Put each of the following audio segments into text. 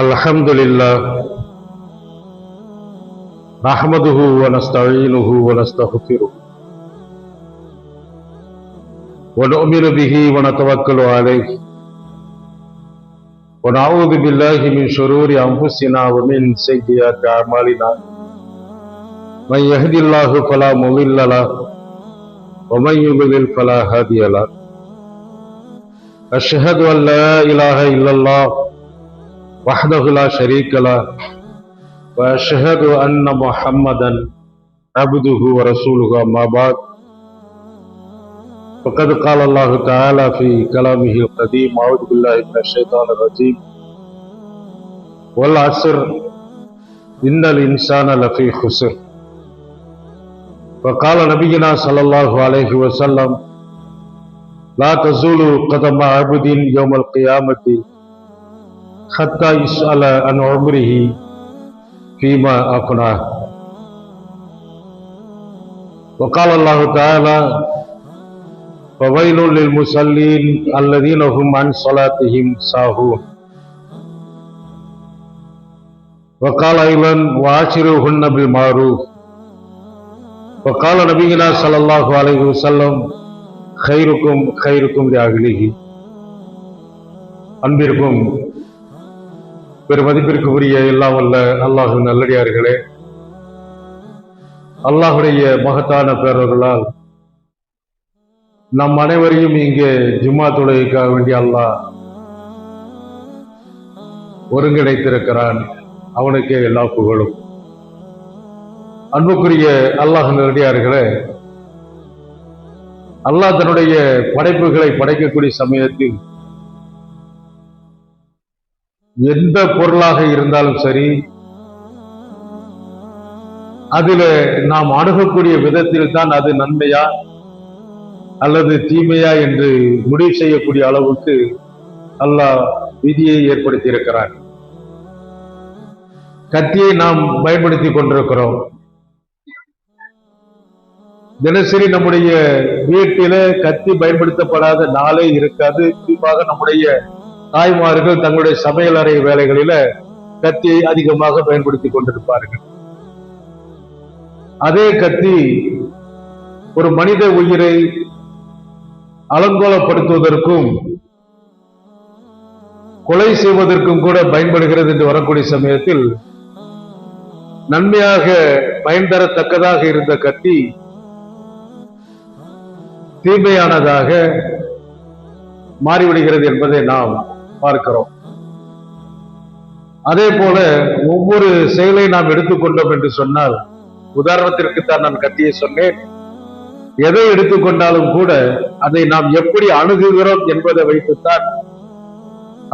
الحمد لله نحمده ونستعينه ونستغفره ونؤمن به ونتوكل عليه ونعوذ بالله من شرور أنفسنا ومن سيئات أعمالنا من يهد الله فلا مضل له ومن يضلل فلا هادي له أشهد أن لا إله إلا الله وحده لا شريك له وأشهد أن محمدا عبده ورسوله أما بعد فقد قال الله تعالى في كلامه القديم أعوذ بالله من الشيطان الرجيم والعصر إن الإنسان لفي خسر وقال نبينا صلى الله عليه وسلم لا تزول قدم عبد يوم القيامة حتى يسأل عن عمره فيما أفناه وقال الله تعالى فويل للمصلين الذين هم عن صلاتهم ساهون وقال أيضا وعاشروهن بالمعروف وقال نبينا صلى الله عليه وسلم خيركم خيركم لأهله அன்பிற்கும் பெருமதிப்பிற்குரிய எல்லாம் வல்ல அல்லாஹ்வின் நல்லடியார்களே, அல்லாஹ்வுடைய மகத்தான பேரர்களால் நம் அனைவரையும் இங்கே ஜும்மா தொழுகைக்காக வேண்டிய அல்லாஹ் ஒருங்கிணைத்திருக்கிறான். அவனுக்கே எல்லா புகழும். அன்புக்குரிய அல்லாஹ்வின் நல்லடியார்களே, அல்லாஹ் தன்னுடைய படைப்புகளை படைக்கக்கூடிய சமயத்தில் எந்த பொருளாக இருந்தாலும் சரி, அதில் நாம் அணுகக்கூடிய விதத்தில் தான் அது நன்மையா அல்லது தீமையா என்று முடிவு செய்யக்கூடிய அளவுக்கு அல்லாஹ் விதியை ஏற்படுத்தி இருக்கிறார். கத்தியை நாம் பயன்படுத்தி கொண்டிருக்கிறோம். தினசரி நம்முடைய வீட்டில கத்தி பயன்படுத்தப்படாத நாளே இருக்காது. குறிப்பாக நம்முடைய தாய்மார்கள் தங்களுடைய சமையலறை வேலைகளில கத்தியை அதிகமாக பயன்படுத்தி கொண்டிருப்பார்கள். அதே கத்தி ஒரு மனித உயிரை அலங்கோலப்படுத்துவதற்கும் கொலை செய்வதற்கும் கூட பயன்படுகிறது என்று வரக்கூடிய சமயத்தில் நன்மையாக பயன் தரத்தக்கதாக இருந்த கத்தி தீமையானதாக மாறிவிடுகிறது என்பதை நாம் பார்க்கிறோம். அதே போல ஒவ்வொரு செயலை நாம் எடுத்துக்கொண்டோம் என்று சொன்னால், உதாரணத்திற்கு தான் நான் கத்தியை சொன்னேன், எதை எடுத்துக்கொண்டாலும் கூட அதை நாம் எப்படி அணுகுகிறோம் என்பதை வைத்துத்தான்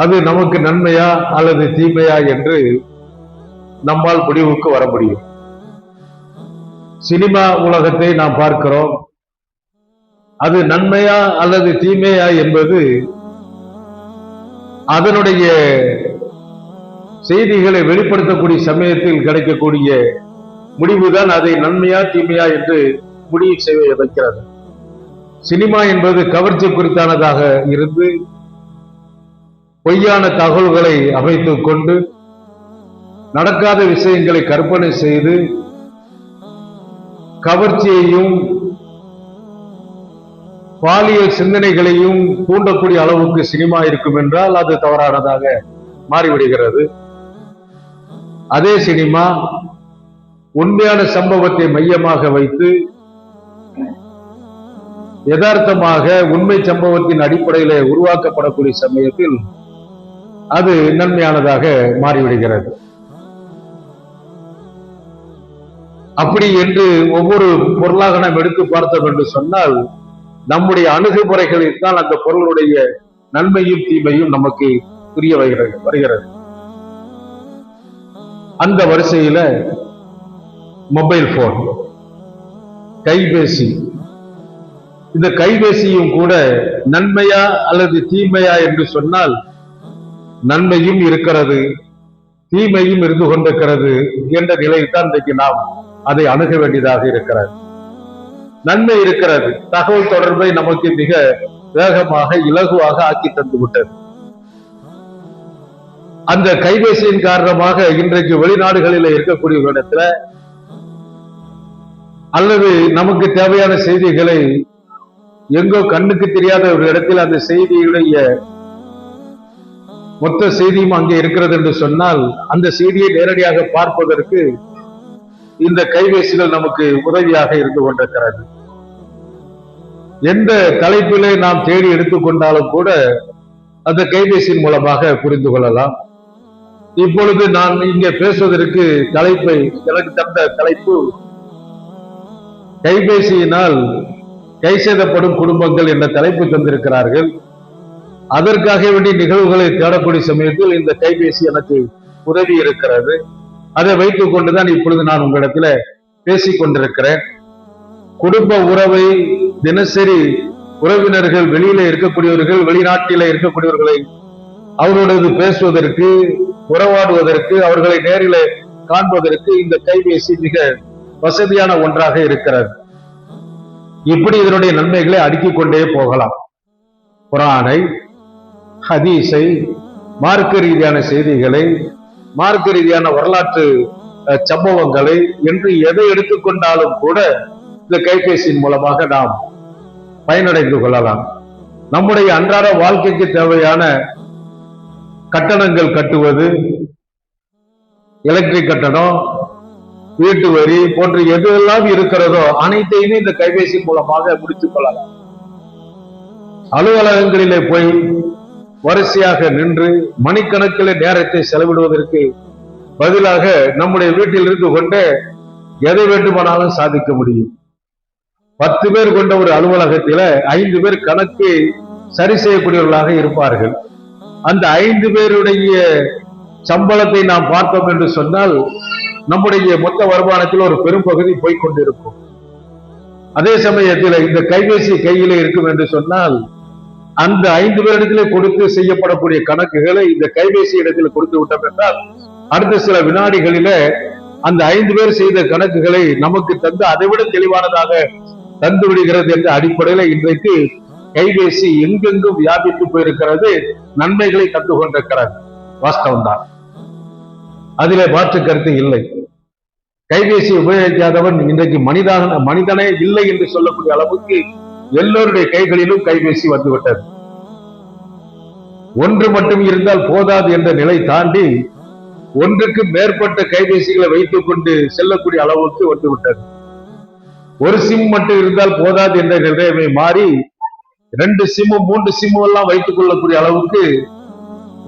அது நமக்கு நன்மையா அல்லது தீமையா என்று நம்மால் முடிவுக்கு வர முடியும். சினிமா உலகத்தை நாம் பார்க்கிறோம். அது நன்மையா அல்லது தீமையா என்பது அதனுடைய செய்திகளை வெளிப்படுத்தக்கூடிய சமயத்தில் கிடைக்கக்கூடிய முடிவுதான் அதை நன்மையா தீமையா என்று முடிவு செய்ய வைக்கிறது. சினிமா என்பது கவர்ச்சி குறித்தானதாக இருந்து பொய்யான தகவல்களை அமைத்துக் கொண்டு நடக்காத விஷயங்களை கற்பனை செய்து கவர்ச்சியையும் பாலியல் சிந்தனைகளையும் தூண்டக்கூடிய அளவுக்கு சினிமா இருக்கும் என்றால் அது தவறானதாக மாறிவிடுகிறது. அதே சினிமா உண்மையான சம்பவத்தை மையமாக வைத்து யதார்த்தமாக உண்மை சம்பவத்தின் அடிப்படையில் உருவாக்கப்படக்கூடிய சமயத்தில் அது நன்மையானதாக மாறிவிடுகிறது. அப்படி என்று ஒவ்வொரு பொருளாக நாம் எடுத்து பார்த்தோம் என்று சொன்னால், நம்முடைய அணுகுமுறைகளில் தான் அந்த பொருளுடைய நன்மையும் தீமையும் நமக்கு புரிய வருகிறது. அந்த வரிசையில மொபைல் போன், கைபேசி, இந்த கைபேசியும் கூட நன்மையா அல்லது தீமையா என்று சொன்னால், நன்மையும் இருக்கிறது தீமையும் இருந்து கொண்டிருக்கிறது என்ற நிலையில் தான் இன்றைக்கு நாம் அதை அணுக வேண்டியதாக இருக்கிறது. நன்மை இருக்கிறது. தகவல் தொடர்பை நமக்கு மிக வேகமாக இலகுவாக ஆக்கி தந்து விட்டது. அந்த கைபேசியின் காரணமாக இன்றைக்கு வெளிநாடுகளில் இருக்கக்கூடிய இடத்துல அல்லது நமக்கு தேவையான செய்திகளை எங்கோ கண்ணுக்கு தெரியாத ஒரு இடத்தில் அந்த செய்தியுடைய மொத்த செய்தியும் அங்கே இருக்கிறது என்று சொன்னால் அந்த செய்தியை நேரடியாக பார்ப்பதற்கு இந்த கைபேசிகள் நமக்கு உதவியாக இருந்து கொண்டிருக்கிறது. எந்த தலைப்பிலே நாம் தேடி எடுத்துக்கொண்டாலும் கூட அந்த கைபேசியின் மூலமாக புரிந்து கொள்ளலாம். இப்பொழுது நான் இங்கே பேசுவதற்கு தலைப்பை எனக்கு தந்த தலைப்பு கைபேசியினால் கை சேதப்படும் குடும்பங்கள் என்ற தலைப்பு தந்திருக்கிறார்கள். அதற்காக வேண்டிய நிகழ்வுகளை தேடக்கூடிய சமயத்தில் இந்த கைபேசி எனக்கு உதவி இருக்கிறது. அதை வைத்துக் கொண்டுதான் இப்பொழுது நான் உங்களிடத்துல பேசிக் கொண்டிருக்கிறேன். குடும்ப உறவை தினசரி உறவினர்கள் வெளியில இருக்கக்கூடியவர்கள் வெளிநாட்டில இருக்கக்கூடியவர்களை அவர்களோடு பேசுவதற்கு உறவாடுவதற்கு அவர்களை நேரில் காண்பதற்கு இந்த கைபேசி மிக வசதியான ஒன்றாக இருக்கிறது. இப்படி இதனுடைய நன்மைகளை அடுக்கிக் கொண்டே போகலாம். குர்ஆனை, ஹதீஸை, மார்க்க ரீதியான செய்திகளை, மார்க்க ரீதியான வரலாற்று சம்பவங்களை என்று எதை எடுத்துக்கொண்டாலும் கூட இந்த கைபேசியின் மூலமாக நாம் பயனடைந்து கொள்ளலாம். நம்முடைய அன்றாட வாழ்க்கைக்கு தேவையான கட்டணங்கள் கட்டுவது, எலக்ட்ரிக் கட்டணம், வீட்டு வரி போன்ற எதுவெல்லாம் இருக்கிறதோ அனைத்தையுமே இந்த கைபேசி மூலமாக முடித்துக் கொள்ளலாம். அலுவலகங்களிலே போய் வரிசையாக நின்று மணிக்கணக்கில் நேரத்தை செலவிடுவதற்கு பதிலாக நம்முடைய வீட்டில் இருந்து கொண்டு எதை வேண்டுமானாலும் சாதிக்க முடியும். 10 பேர் கொண்ட ஒரு அலுவலகத்தில 5 பேர் கணக்கு சரி செய்யக்கூடியவர்களாக இருப்பார்கள். அந்த 5 பேருடைய சம்பளத்தை நாம் பார்த்தோம் என்று சொன்னால் நம்முடைய மொத்த வருமானத்தில் ஒரு பெரும் பகுதி போய்கொண்டிருக்கும். அதே சமயத்தில் இந்த கைபேசி கையில இருக்கும் என்று சொன்னால் அந்த 5 பேரிடத்திலே கொடுத்து செய்யப்படக்கூடிய கணக்குகளை இந்த கைபேசி இடத்தில் கொடுத்து விட்டோம் என்றால் அடுத்த சில வினாடிகளில அந்த 5 பேர் செய்த கணக்குகளை நமக்கு தந்து அதைவிட தெளிவானதாக தந்து விடுகிறது என்ற அடிப்படையில இன்றைக்கு கைபேசி எங்கெங்கும் வியாபித்து போயிருக்கிறது, நன்மைகளை தந்து கொண்டிருக்கிறது. வாஸ்தவம் தான், அதிலே மாற்று கருத்து இல்லை. கைபேசி உபயோகிக்காதவன் இன்றைக்கு மனிதனே இல்லை என்று சொல்லக்கூடிய அளவுக்கு எல்லோருடைய கைகளிலும் கைபேசி வந்துவிட்டது. ஒன்று மட்டும் இருந்தால் போதாது என்ற நிலை தாண்டி ஒன்றுக்கு மேற்பட்ட கைபேசிகளை வைத்துக் கொண்டு செல்லக்கூடிய அளவுக்கு வந்துவிட்டது. ஒரு சிம் மட்டும் இருந்தால் போதாது என்ற நிலைமை மாறி 2 சிம்மு 3 சிம்மு எல்லாம் வைத்துக் கொள்ளக்கூடிய அளவுக்கு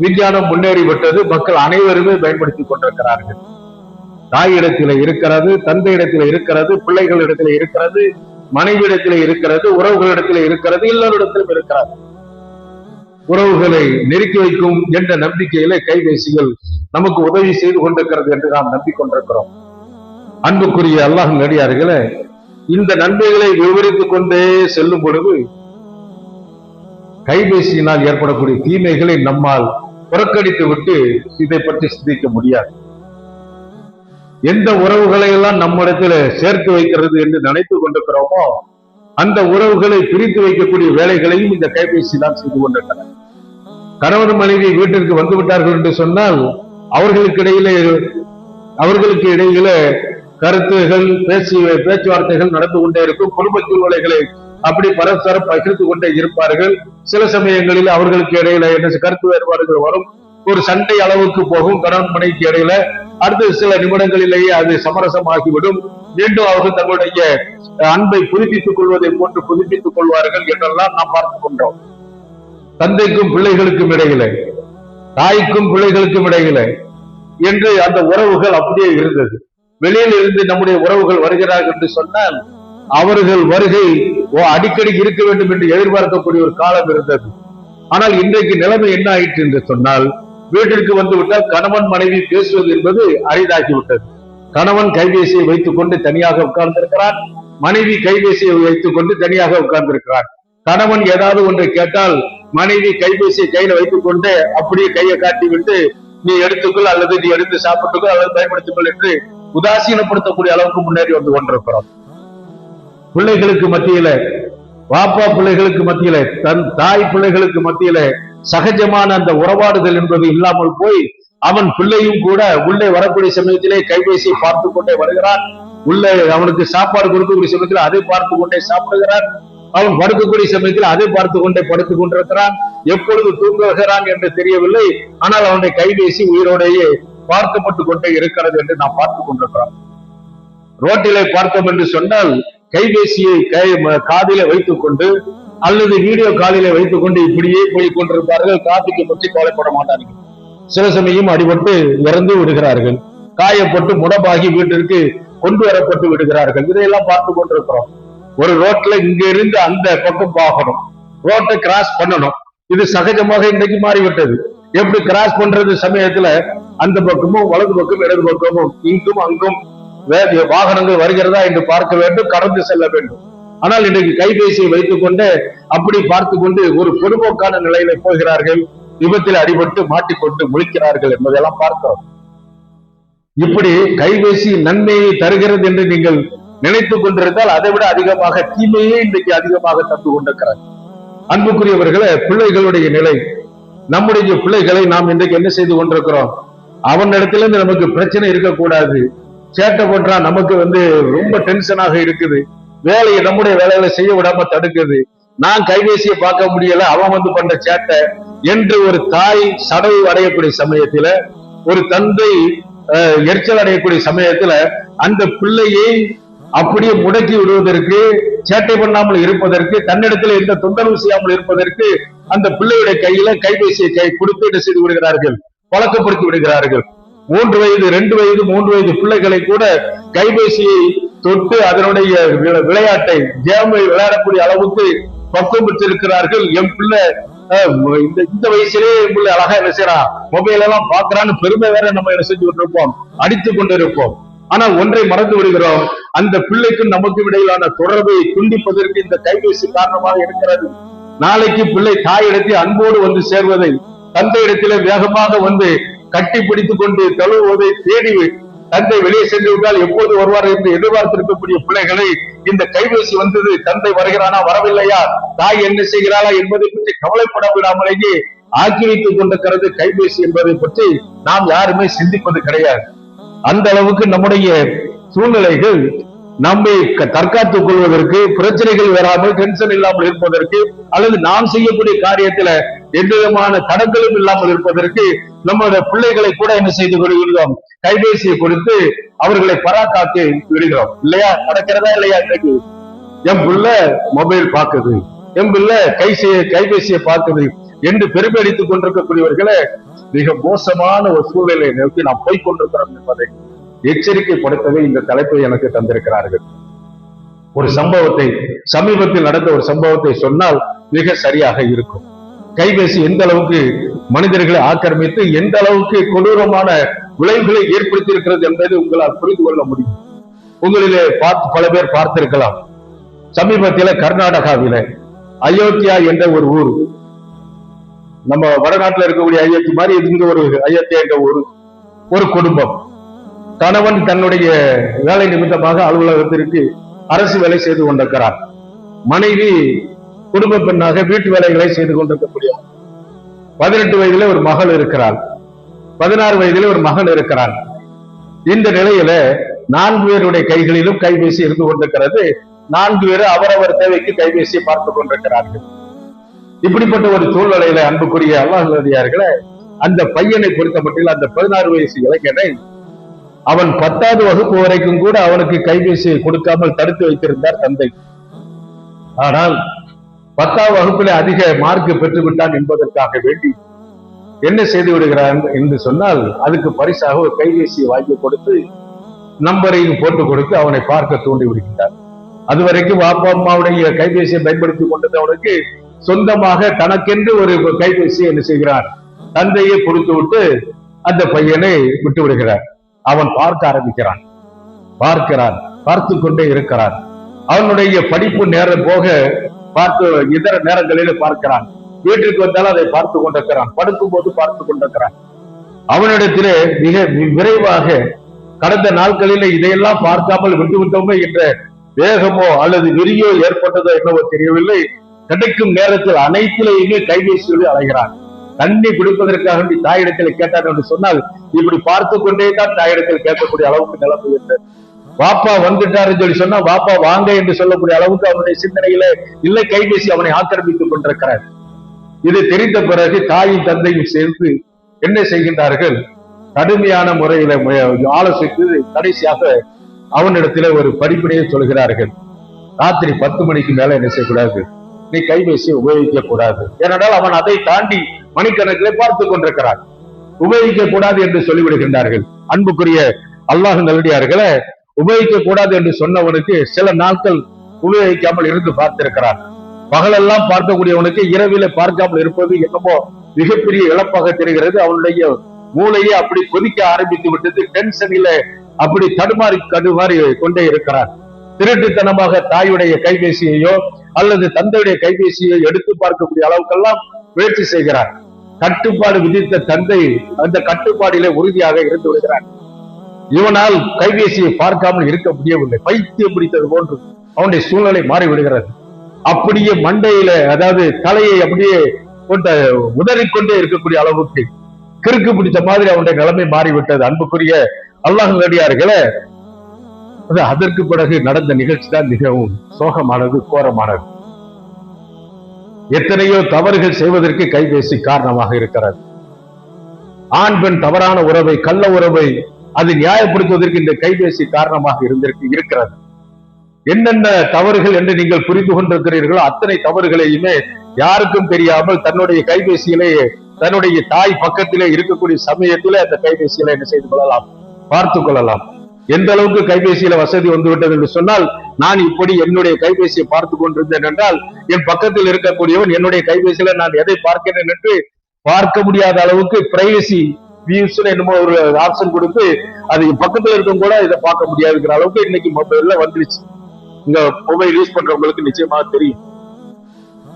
விஞ்ஞானம் முன்னேறிவிட்டது. மக்கள் அனைவருமே பயன்படுத்திக் கொண்டிருக்கிறார்கள். தாயிடத்தில இருக்கிறது, தந்தையிடத்தில இருக்கிறது, பிள்ளைகளிடத்தில இருக்கிறது, மனைவியிடத்தில இருக்கிறது, உறவுகளிடத்தில இருக்கிறது, எல்லோரிடத்திலும் இருக்கிறது. உறவுகளை நெருக்கி வைக்கும் என்ற நம்பிக்கையில கைபேசிகள் நமக்கு உதவி செய்து கொண்டிருக்கிறது என்று நாம் நம்பிக்கொண்டிருக்கிறோம். அன்புக்குரிய அல்லாஹ் நடிகார்களே, இந்த நன்மைகளை விவரித்துக் கொண்டே செல்லும் பொழுது கைபேசியினால் ஏற்படக்கூடிய தீமைகளை நம்மால் புறக்கணித்து விட்டு இதை பற்றி சிந்திக்க முடியாது. எந்த உறவுகளை எல்லாம் நம்மிடத்தில் சேர்த்து வைக்கிறது என்று நினைத்துக் கொண்டிருக்கிறோமோ அந்த உறவுகளை பிரித்து வைக்கக்கூடிய வேலைகளையும் இந்த கைபேசி தான் செய்து கொண்டிருக்கிறார். கணவன் மனைவி வீட்டிற்கு வந்து விட்டார்கள் என்று சொன்னால் அவர்களுக்கு இடையில கருத்துகள் பேச்சுவார்த்தைகள் நடந்து கொண்டே இருக்கும். குடும்ப சூழ்நிலைகளை அப்படி பரஸ்பரம் பகிர்ந்து கொண்டே இருப்பார்கள். சில சமயங்களில் அவர்களுக்கு இடையில என்ன கருத்து வேறுபாடுகள் வரும், ஒரு சண்டை அளவுக்கு போகும் கணவன் மனைவிக்கு இடையில. அடுத்த சில நிமிடங்களிலேயே அது சமரசமாகிவிடும். மீண்டும் அவர்கள் தங்களுடைய அன்பை புதுப்பித்துக் கொள்வதை போன்று புதுப்பித்துக் கொள்வார்கள் என்றெல்லாம் நாம் பார்த்துக் கொண்டோம். தந்தைக்கும் பிள்ளைகளுக்கும் இடையில, தாய்க்கும் பிள்ளைகளுக்கும் இடையில என்று அந்த உறவுகள் அப்படியே இருந்தது. வெளியில் இருந்து நம்முடைய உறவுகள் வருகிறார்கள் என்று சொன்னால் அவர்கள் வருகை அடிக்கடி இருக்க வேண்டும் என்று எதிர்பார்க்கக்கூடிய ஒரு காலம் இருந்தது. ஆனால் இன்றைக்கு நிலைமை என்ன ஆயிற்று என்று சொன்னால் வீட்டிற்கு வந்து விட்டால் கணவன் மனைவி பேசுவது என்பது அரிதாகிவிட்டது. கணவன் கைபேசியை வைத்துக் கொண்டு தனியாக உட்கார்ந்திருக்கிறார், மனைவி கைபேசியை வைத்துக் கொண்டு தனியாக உட்கார்ந்திருக்கிறார். கணவன் ஏதாவது ஒன்றை கேட்டால் மனைவி கைபேசியை கையில வைத்துக் கொண்டு அப்படியே கையை காட்டி விட்டு நீ எடுத்துக்கொள் அல்லது நீ எடுத்து சாப்பிட்டுக்கொள் அல்லது பயன்படுத்திக்கொள் என்று உதாசீனப்படுத்தக்கூடிய அளவுக்கு முன்னேறி வந்து கொண்டிருக்கிறோம். பிள்ளைகளுக்கு மத்தியில, பாப்பா பிள்ளைகளுக்கு மத்தியில, தன் தாய் பிள்ளைகளுக்கு மத்தியில சகஜமான அந்த உறவாடுதல் என்பது இல்லாமல் போய் அவன் பிள்ளையும் கூட உள்ளே வரக்கூடிய சமயத்திலே கைபேசியை பார்த்து கொண்டே வருகிறான். உள்ளே அவனுக்கு சாப்பாடு கொடுக்கக்கூடிய சமயத்தில் அதை பார்த்து கொண்டே சாப்பிடுகிறான். அவன் படுக்கக்கூடிய சமயத்தில் அதை பார்த்து கொண்டே படுத்துக் கொண்டிருக்கிறான். எப்பொழுது தூங்குகிறான் என்று தெரியவில்லை. ஆனால் அவனுடைய கைபேசி உயிரோடையே பார்க்கப்பட்டு கொண்டே இருக்கிறது என்று நாம் பார்த்துக் கொண்டிருக்கிறோம். ரோட்டிலே பார்த்தோம் என்று சொன்னால் கைபேசியை காதிலே வைத்துக் கொண்டு அல்லது வீடியோ காலிலே வைத்துக் கொண்டு இப்படியே போய் கொண்டிருப்பார்கள். காத்துக்கு பற்றி கவலைப்பட மாட்டார்கள். சில சமயம் அடிபட்டு இறந்து விடுகிறார்கள். காயப்பட்டு முடமாகி வீட்டிற்கு கொண்டு வரப்பட்டு விடுகிறார்கள். இதையெல்லாம் பார்த்து கொண்டிருக்கிறோம். ஒரு ரோட்ல இங்க இருந்து அந்த பக்கம் போகணும், ரோட்டை கிராஸ் பண்ணணும். இது சகஜமாக இன்றைக்கு மாறிவிட்டது. எப்படி கிராஸ் பண்றது சமயத்துல அந்த பக்கமும் வலது பக்கம் இடது பக்கமும் இங்கும் அங்கும் வாகனங்கள் வருகிறதா என்று பார்க்க வேண்டும், கடந்து செல்ல வேண்டும். ஆனால் இன்றைக்கு கைபேசியை வைத்துக் கொண்டு அப்படி பார்த்து கொண்டு ஒரு பொதுபோக்கான நிலையில போகிறார்கள். விபத்தில் அடிபட்டு மாட்டிக்கொண்டு முழிக்கிறார்கள் என்பதெல்லாம் பார்க்கிறோம். இப்படி கைபேசி நன்மையை தருகிறது என்று நீங்கள் நினைத்துக் கொண்டிருந்தால் அதை விட அதிகமாக தீமையே இன்றைக்கு அதிகமாக தந்து கொண்டிருக்கிறார். அன்புக்குரியவர்களே, பிள்ளைகளுடைய நிலை, நம்முடைய பிள்ளைகளை நாம் இன்றைக்கு என்ன செய்து கொண்டிருக்கிறோம்? அவனிடத்துல இருந்து நமக்கு பிரச்சனை இருக்கக்கூடாது, சேட்டை பண்றா, நமக்கு ரொம்ப டென்ஷனாக இருக்குது, வேலையை நம்முடைய வேலைகளை செய்ய விடாம தடுக்குது, நான் கைபேசியை பார்க்க முடியல, அவன் பண்ற சேட்டை என்று ஒரு தாய் சடவு அடையக்கூடிய சமயத்துல, ஒரு தந்தை எரிச்சல் அடையக்கூடிய சமயத்துல அந்த பிள்ளையை அப்படியே முடக்கி விடுவதற்கு, சேட்டை பண்ணாமல் இருப்பதற்கு, தன்னிடத்தில் எந்த தொந்தரவு செய்யாமல் இருப்பதற்கு அந்த பிள்ளையுடைய கையில கைபேசியை கொடுத்து என்ன செய்து விடுகிறார்கள்? பழக்கப்படுத்தி விடுகிறார்கள். 3 வயது 2 வயது 3 வயது பிள்ளைகளை கூட கைபேசியை தொட்டு அதனுடைய விளையாட்டை கேமை விளையாடக்கூடிய அளவுக்கு பக்குவம் பெற்றிருக்கிறார்கள். என் பிள்ளை இந்த வயசுலேயே என் பிள்ளை அழகா என்ன செய்யறான், மொபைல் எல்லாம் பாக்குறான்னு பெருமை வேற நம்ம என்ன செஞ்சு கொண்டிருப்போம், அடித்துக் கொண்டிருப்போம். ஆனால் ஒன்றை மறந்து விடுகிறோம், அந்த பிள்ளைக்கும் நமக்கு இடையிலான தொடர்பை துண்டிப்பதற்கு இந்த கைபேசி காரணமாக இருக்கிறது. நாளைக்கு பிள்ளை தாயிடத்தில் அன்போடு வந்து சேர்வதை, தந்தை இடத்திலே வேகமாக கட்டி பிடித்துக் கொண்டு தழுவுவதை தேடி தந்தை வெளியே சென்று விட்டால் எப்போது வருவார் என்று எதிர்பார்த்திருக்கக்கூடிய பிள்ளைகளை இந்த கைபேசி வந்தது, தந்தை வருகிறானா வரவில்லையா, தாய் என்ன செய்கிறாளா என்பதை பற்றி கவலைப்பட விடாமலேயே ஆக்கி வைத்துக் கொண்டிருக்கிறது கைபேசி என்பதை பற்றி நாம் யாருமே சிந்திப்பது கிடையாது. அந்த அளவுக்கு நம்முடைய சூழ்நிலைகள் நம்மை தற்காத்துக் கொள்வதற்கு, பிரச்சனைகள் வராமல் டென்ஷன் இல்லாமல் இருப்பதற்கு, அல்லது நாம் செய்யக்கூடிய காரியத்துல எந்த விதமான தடங்களும் இல்லாமல் இருப்பதற்கு நம்முடைய பிள்ளைகளை கூட என்ன செய்து கொள்கிறோம்? கைபேசியை கொடுத்து அவர்களை பராக்காக்கி விடுகிறோம். இல்லையா? நடக்கிறதா இல்லையா? இன்னைக்கு என் பிள்ளை மொபைல் பார்க்குது, என் பிள்ளை கைபேசியை பார்க்குது என்று பெருமை அடித்துக் கொண்டிருக்கக்கூடியவர்களை மிக மோசமான ஒரு சூழ்நிலையை நோக்கி நாம் போய்கொண்டிருக்கிறோம் என்பதை எச்சரிக்கைப்படுத்தவே இந்த தலைப்பை எனக்கு தந்திருக்கிறார்கள். ஒரு சம்பவத்தை, சமீபத்தில் நடந்த ஒரு சம்பவத்தை சொன்னால் மிக சரியாக இருக்கும். கைபேசி எந்த அளவுக்கு மனிதர்களை ஆக்கிரமித்து எந்த அளவுக்கு கொடூரமான விளைவுகளை ஏற்படுத்தி இருக்கிறது என்பதை உங்களால் புரிந்து கொள்ள முடியும். உங்களிலே பல பேர் பார்த்திருக்கலாம். சமீபத்தில் கர்நாடகாவில அயோத்தியா என்ற ஒரு ஊர், நம்ம வடநாட்டில் இருக்கக்கூடிய அயோத்தி மாதிரி இங்க ஒரு அயோத்தியா என்ற ஒரு குடும்பம், கணவன் தன்னுடைய வேலை நிமித்தமாக அலுவலகத்திற்கு அரசு வேலை செய்து கொண்டிருக்கிறார். மனைவி குடும்ப பெண்ணாக வீட்டு வேலைகளை செய்து கொண்டிருக்கக்கூடிய 18 வயதிலே ஒரு மகள் இருக்கிறார், 16 வயதிலே ஒரு மகன் இருக்கிறார். இந்த நிலையில 4 பேருடைய கைகளிலும் கைபேசி இருந்து கொண்டிருக்கிறது. 4 பேர் அவரவர் தேவைக்கு கைபேசியை பார்த்துக் கொண்டிருக்கிறார்கள். இப்படிப்பட்ட ஒரு சூழ்நிலையில அன்புக்குரிய அல்லாஹ்வியார்களே, அந்த பையனை பொறுத்த மட்டும் அந்த 16 வயசு இளைஞனை அவன் 10வது வகுப்பு வரைக்கும் கூட அவனுக்கு கைபேசியை கொடுக்காமல் தடுத்து வைத்திருந்தார் தந்தை. ஆனால் 10ஆம் வகுப்பிலே அதிக மார்க் பெற்று விட்டான் என்பதற்காக வேண்டி என்ன செய்து விடுகிறான் என்று சொன்னால், அதுக்கு பரிசாக ஒரு கைபேசியை வாங்கி கொடுத்து நம்பரையும் போட்டு கொடுத்து அவனை பார்க்க தூண்டி விடுகின்றார். அதுவரைக்கும் அப்பா அம்மாவுடைய கைபேசியை பயன்படுத்தி கொண்டது அவனுக்கு சொந்தமாக தனக்கென்று ஒரு கைபேசியை என்ன செய்கிறார், தந்தையை கொடுத்து விட்டு அந்த பையனை விட்டு விடுகிறார். அவன் பார்க்க ஆரம்பிக்கிறான், பார்த்து கொண்டே இருக்கிறான். அவனுடைய படிப்பு நேரம் போக பார்த்து இதர நேரங்களில் பார்க்கிறான். வீட்டிற்கு வந்தாலும் அதை பார்த்து கொண்டிருக்கிறான், படுக்கும் போது பார்த்து கொண்டிருக்கிறான். அவனிடத்திலே மிக விரைவாக கடந்த நாட்களில் இதையெல்லாம் பார்க்காமல் விட்டுவிட்டோமே என்ற வேகமோ அல்லது வெறியோ ஏற்பட்டதோ என்னவோ தெரியவில்லை. கிடைக்கும் நேரத்தில் அனைத்திலேயுமே கைபேசியோடு அலைகிறான். தண்ணி குடிப்பதற்காக வேண்டி தாயிடத்தில் கேட்டார் என்று சொன்னால் இப்படி பார்த்து கொண்டே தான் தாயிடத்தில் கேட்கக்கூடிய அளவுக்கு நிலைமை இருந்தது. வாப்பா வந்துட்டாருன்னு சொல்லி சொன்னா வாப்பா வாங்க என்று சொல்லக்கூடிய அளவுக்கு அவனுடைய சிந்தனையில இல்லை, கைபேசி அவனை ஆக்கிரமித்துக் கொண்டிருக்கிறார். இது தெரிந்த பிறகு தாயும் தந்தையும் சேர்ந்து என்ன செய்கின்றார்கள், கடுமையான முறையில ஆலோசித்து கடைசியாக அவனிடத்தில ஒரு படிப்பினையை சொல்கிறார்கள். ராத்திரி 10 மணிக்கு மேல என்ன செய்யக்கூடாது, நீ கைபேசியை உபயோகிக்க கூடாது. ஏனென்றால் அவன் அதை தாண்டி மணிக்கணக்கிலே பார்த்து கொண்டிருக்கிறான். உபயோகிக்க கூடாது என்று சொல்லிவிடுகின்றார்கள். அன்புக்குரிய அல்லாஹ் நல்லடியார்களே, உபயோகிக்க கூடாது என்று சொன்னவனுக்கு சில நாட்கள் உபயோகிக்காமல் இருந்து பார்த்திருக்கிறான். பகலெல்லாம் பார்க்கக்கூடியவனுக்கு இரவில பார்க்காமல் இருப்பது என்னமோ மிகப்பெரிய இழப்பாக தெரிகிறது. அவனுடைய மூளையை அப்படி கொதிக்க ஆரம்பித்து விட்டது. டென்ஷனில அப்படி தடுமாறி கொண்டே இருக்கிறான். திருட்டுத்தனமாக தாயுடைய கைபேசியையோ அல்லது தந்தையுடைய கைபேசியை எடுத்து பார்க்கக்கூடிய அளவுக்கெல்லாம் முயற்சி செய்கிறார். கட்டுப்பாடு விதித்த தந்தை அந்த கட்டுப்பாடிலே உறுதியாக இருந்து விடுகிறார். இவனால் கைபேசியை பார்க்காமல் இருக்க முடியவில்லை. பைத்தியம் பிடித்தது போன்று அவனுடைய சூழ்நிலை மாறிவிடுகிறது. அப்படியே மண்டையில, அதாவது தலையை அப்படியே உதறிக்கொண்டே இருக்கக்கூடிய அளவுக்கு கிறுக்கு பிடித்த மாதிரி அவனுடைய நிலைமை மாறிவிட்டது. அன்புக்குரிய அல்லாஹ் நல்லடியார்களே, அதற்கு பிறகு நடந்த நிகழ்ச்சி தான் மிகவும் சோகமானது, கோரமானது. எத்தனையோ தவறுகள் செய்வதற்கு கைபேசி காரணமாக இருக்கிறது. ஆண் பெண் தவறான உறவை, கள்ள உறவை அதை நியாயப்படுத்துவதற்கு இந்த கைபேசி காரணமாக இருக்கிறது. என்னென்ன தவறுகள் என்று நீங்கள் புரிந்து கொண்டிருக்கிறீர்களோ அத்தனை தவறுகளையுமே யாருக்கும் தெரியாமல் தன்னுடைய கைபேசியிலேயே, தன்னுடைய தாய் பக்கத்திலே இருக்கக்கூடிய சமயத்திலே அந்த கைபேசியில என்ன செய்து கொள்ளலாம், பார்த்து கொள்ளலாம். எந்த அளவுக்கு கைபேசியில வசதி வந்துவிட்டது என்று சொன்னால், நான் இப்படி என்னுடைய கைபேசியை பார்த்து கொண்டிருந்தேன் என்றால் என் பக்கத்தில் இருக்கக்கூடியவன் என்னுடைய கைபேசியில நான் எதை பார்க்கிறேன் என்று பார்க்க முடியாத அளவுக்கு பிரைவசி வியூஸ் என்னமோ ஒரு ஆப்ஷன் கொடுத்து அது பக்கத்துல இருக்கும் கூட இதை பார்க்க முடியாதுங்கிற அளவுக்கு இன்னைக்கு மொபைல்ல வந்துருச்சு. இங்க மொபைல் யூஸ் பண்றவங்களுக்கு நிச்சயமாக தெரியும்.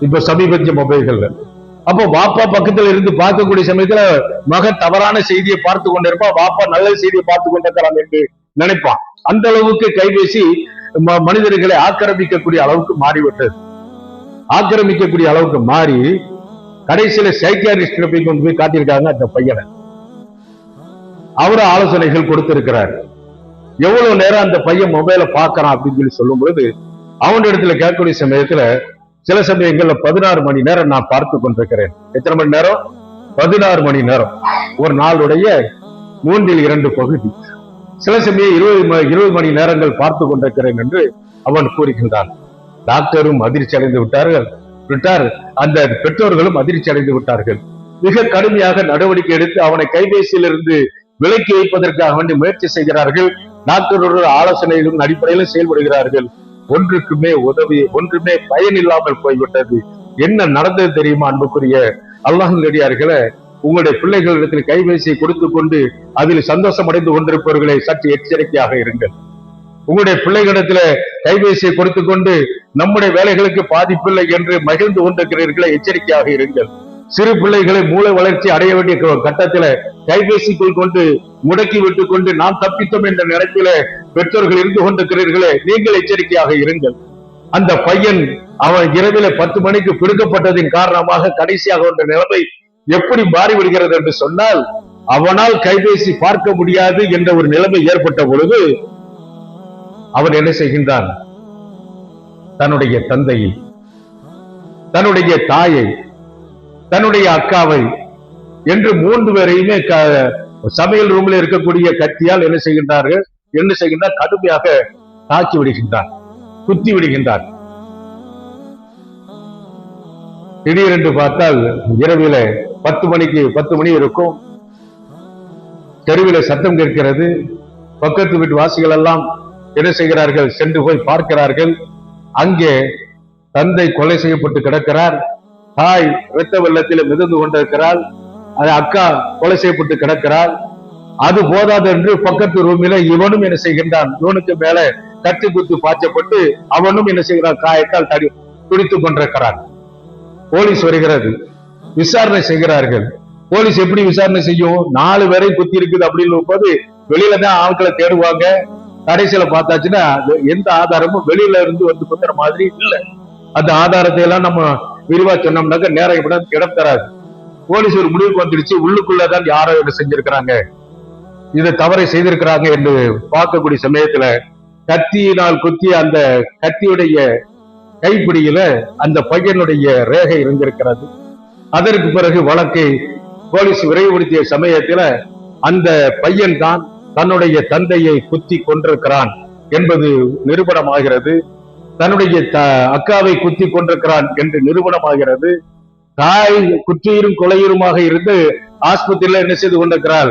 இப்ப சமீபத்திய மொபைல்கள்ல அப்போ வாப்பா பக்கத்துல இருந்து பார்க்கக்கூடிய சமயத்துல மகன் தவறான செய்தியை பார்த்து கொண்டிருப்பான், வாப்பா நல்ல செய்தியை பார்த்து கொண்டிருக்கிறான் என்று நினைப்பான். அந்த அளவுக்கு கைபேசி மனிதர்களை ஆக்கிரமிக்கக்கூடிய அளவுக்கு மாறிவிட்டது. ஆக்கிரமிக்கக்கூடிய அளவுக்கு மாறி கடைசியில சைக்கியாரிஸ்ட் போய் கொண்டு போய் காட்டியிருக்காங்க அந்த பையனை. அவரு ஆலோசனைகள் கொடுத்திருக்கிறார். எவ்வளவு நேரம் அந்த பையன் மொபைலை பார்க்கறான் அப்படின்னு சொல்லி சொல்லும் பொழுது அவன் இடத்துல கேட்கக்கூடிய சமயத்துல சில சமயங்கள்ல 16 மணி நேரம் நான் பார்த்து கொண்டிருக்கிறேன். எத்தனை மணி நேரம்? 16 மணி நேரம். ஒரு நாளுடைய 2/3 பகுதி. சில சமயம் 20 மணி நேரங்கள் பார்த்து கொண்டிருக்கிறேன் என்று அவன் கூறுகின்றான். டாக்டரும் அதிர்ச்சி அடைந்து விட்டார். அந்த பெற்றோர்களும் அதிர்ச்சி அடைந்து விட்டார்கள். மிக கடுமையாக நடவடிக்கை எடுத்து அவனை கைபேசியிலிருந்து விலக்கி வைப்பதற்காக வேண்டி முயற்சி செய்கிறார்கள். டாக்டரோட ஆலோசனைகளின் அடிப்படையில் செயல்படுகிறார்கள். ஒன்றுமே பயன் இல்லாமல் போய்விட்டது. என்ன நடந்தது தெரியுமா அன்புக்குரிய அல்லாஹ்வின் அடியார்களே? உங்களுடைய பிள்ளைகளிடத்தில் கைபேசியை கொடுத்து கொண்டு அதில் சந்தோஷம் அடைந்து கொண்டிருப்பவர்களை சற்று எச்சரிக்கையாக இருங்கள். உங்களுடைய பிள்ளைகளிடத்துல கைபேசியை கொடுத்து கொண்டு நம்முடைய வேலைகளுக்கு பாதிப்பில்லை என்று மகிழ்ந்து கொண்டிருக்கிறீர்களே, எச்சரிக்கையாக இருங்கள். சிறு பிள்ளைகளை மூளை வளர்ச்சி அடைய வேண்டிய கட்டத்தில கைபேசிக்குள் கொண்டு முடக்கி விட்டுக் கொண்டு நாம் தப்பித்தோம் என்ற நேரத்தில பெற்றோர்கள் இருந்து கொண்டிருக்கிறீர்களே, நீங்கள் எச்சரிக்கையாக இருங்கள். அந்த பையன் அவன் இரவில 10 மணிக்கு பிடிக்கப்பட்டதின் காரணமாக கடைசியாக என்ற நிலைமை எப்படி மாறிவிடுகிறது என்று சொன்னால், அவனால் கைபேசி பார்க்க முடியாது என்ற ஒரு நிலைமை ஏற்பட்ட பொழுது அவன் என்ன செய்கின்றான்? தன்னுடைய தந்தையை, தன்னுடைய தாயை, தன்னுடைய அக்காவை என்று 3 பேரையுமே சமையல் ரூம்ல இருக்கக்கூடிய கத்தியால் என்ன செய்கின்றார்? கடுமையாக தாக்கி விடுகின்றார், குத்தி விடுகின்றார். திடீரென்று பார்த்தால் இரவில 10 மணி இருக்கும். தெருவில சத்தம் கேட்கிறது. பக்கத்து வீட்டு வாசிகள் எல்லாம் என்ன செய்கிறார்கள்? சென்று போய் பார்க்கிறார்கள். அங்கே தந்தை கொலை செய்யப்பட்டு கிடக்கிறார். தாய் இரத்த வெள்ளத்தில் மிதந்து கொண்டிருக்கிறாள். அக்கா கொலை செய்யப்பட்டு கிடக்கிறாள். அது போதாது என்று பக்கத்து ரூமில இவனும் என்ன செய்கின்றான்? இவனுக்கு மேல கத்தி குத்து பாய்ச்சப்பட்டு அவனும் என்ன செய்கிறான்? காயத்தால் துடித்துக் கொண்டிருக்கிறான். போலீஸ் வருகிறது, விசாரணை செய்கிறார்கள். போலீஸ் எப்படி விசாரணை செய்யும்? 4 பேரை குத்தி இருக்குது அப்படின்னு போது வெளியில தான் ஆட்களை தேடுவாங்க. கடைசியில பார்த்தாச்சுன்னா எந்த ஆதாரமும் வெளியில இருந்து வந்து குத்துற மாதிரி இல்லை. அந்த ஆதாரத்தை எல்லாம் நம்ம விரிவா சொன்னோம்னாக்க நேரம் இடம் தராது. போலீஸ் ஒரு முடிவுக்கு வந்துடுச்சு, உள்ளுக்குள்ளதான் யாரோ என்ன செஞ்சிருக்கிறாங்க, இதை தவறை செய்திருக்கிறாங்க என்று பார்க்கக்கூடிய சமயத்துல கத்தியினால் குத்திய அந்த கத்தியுடைய கைப்பிடியில அந்த பையனுடைய ரேகை இருந்திருக்கிறது. அதற்கு பிறகு வழக்கை போலீஸ் விரைவுபடுத்திய சமயத்துல அந்த பையன் தான் தன்னுடைய தந்தையை குத்தி கொண்டிருக்கிறான் என்பது நிரூபணமாகிறது. தன்னுடைய அக்காவை குத்தி கொண்டிருக்கிறான் என்று நிரூபணமாகிறது. தாய் குற்றியரும் கொலையுருமாக இருந்து ஆஸ்பத்திரியில என்ன செய்து கொண்டிருக்கிறாள்,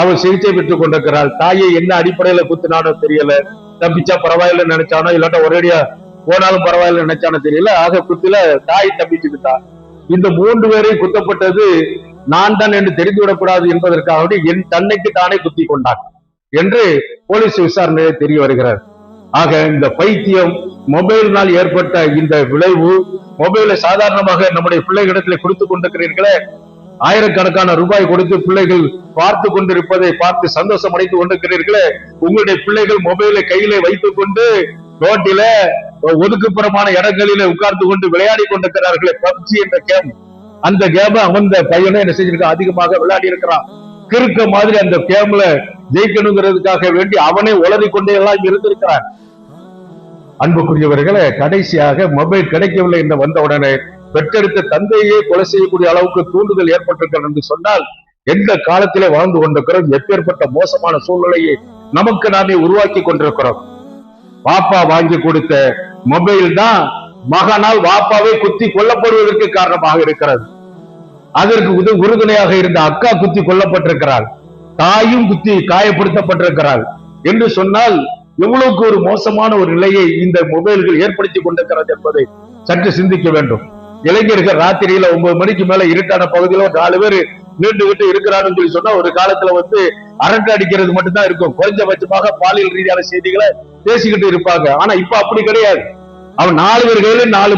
அவள் சிகிச்சை பெற்றுக் கொண்டிருக்கிறாள். தாயை என்ன அடிப்படையில குத்தினானோ தெரியல, தப்பிச்சா பரவாயில்ல நினைச்சானோ இல்லாட்டா ஒரேடியா போனாலும் பரவாயில்ல நினைச்சானோ தெரியல. ஆக குத்தில தாய் தப்பிச்சுக்கிட்டான். இந்த 3 பேரையும் குத்தப்பட்டது நான் தான் என்று தெரிந்துவிடக்கூடாது என்பதற்காக என் தன்னைக்கு தானே குத்தி கொண்டான் என்று போலீஸ் விசாரணையை தெரிய வருகிறார். ஆக இந்த பைத்தியம், மொபைலினால் ஏற்பட்ட இந்த விளைவு, மொபைலை சாதாரணமாக நம்முடைய பிள்ளைகளிடத்தில் கொடுத்துக் கொண்டிருக்கிறீர்களே, ஆயிரக்கணக்கான ரூபாய் கொடுத்து பிள்ளைகள் பார்த்து கொண்டிருப்பதை பார்த்து சந்தோஷம் அடைந்து கொண்டிருக்கிறீர்களே, உங்களுடைய பிள்ளைகள் மொபைலை கையில வைத்துக் கொண்டு ரோட்டில ஒதுக்குப்புறமான இடங்களில உட்கார்ந்து கொண்டு விளையாடி கொண்டிருக்கிறார்களே பப்ஜி என்ற கேம், அந்த கேம் அந்த பையனை என்ன செஞ்சிருக்கான், அதிகமாக விளையாடி இருக்கிறான். கிறுக்க மாதிரி அந்த கேம்ல ஜெயிக்கணுங்கிறதுக்காக வேண்டி அவனே உளறி கொண்டே எல்லாம் இருந்திருக்கிறான். அன்புக்குரியவர்களே, கடைசியாக மொபைல் கிடைக்கவில்லை என்று வந்த உடனே பெற்றெடுத்த தந்தையே கொலை செய்யக்கூடிய அளவுக்கு தூண்டுதல் ஏற்பட்டிருக்கிறது என்று சொன்னால் எந்த காலத்திலே வாழ்ந்து கொண்டிருக்கிறோம், எப்பேற்பட்ட மோசமான சூழ்நிலையை நமக்கு நாமே உருவாக்கி கொண்டிருக்கிறோம். வாப்பா வாங்கி கொடுத்த மொபைல் தான் மகனால் வாப்பாவை குத்தி கொல்லப்படுவதற்கு காரணமாக இருக்கிறது. அதற்கு உறுதுணையாக இருந்த அக்கா குத்தி கொல்லப்பட்டிருக்கிறாள், தாயும் குத்தி காயப்படுத்தப்பட்டிருக்கிறாள் என்று சொன்னால் எவ்வளவுக்கு ஒரு மோசமான ஒரு நிலையை இந்த மொபைல்கள் ஏற்படுத்தி கொண்டிருக்கிறது என்பதை சற்று சிந்திக்க வேண்டும். இளைஞர்கள் ராத்திரியில 9 மணிக்கு மேல இருட்டான பகுதியில 4 பேர் நீண்டு விட்டு இருக்கிறான்னு சொல்லி சொன்னா ஒரு காலத்துல அரட்டை அடிக்கிறது மட்டும்தான் இருக்கும். குறைஞ்சபட்சமாக பாலியல் ரீதியான செய்திகளை பேசிக்கிட்டு இருப்பாங்க. ஆனா இப்ப அப்படி கிடையாது. அவன் 4 பேர் கையில 4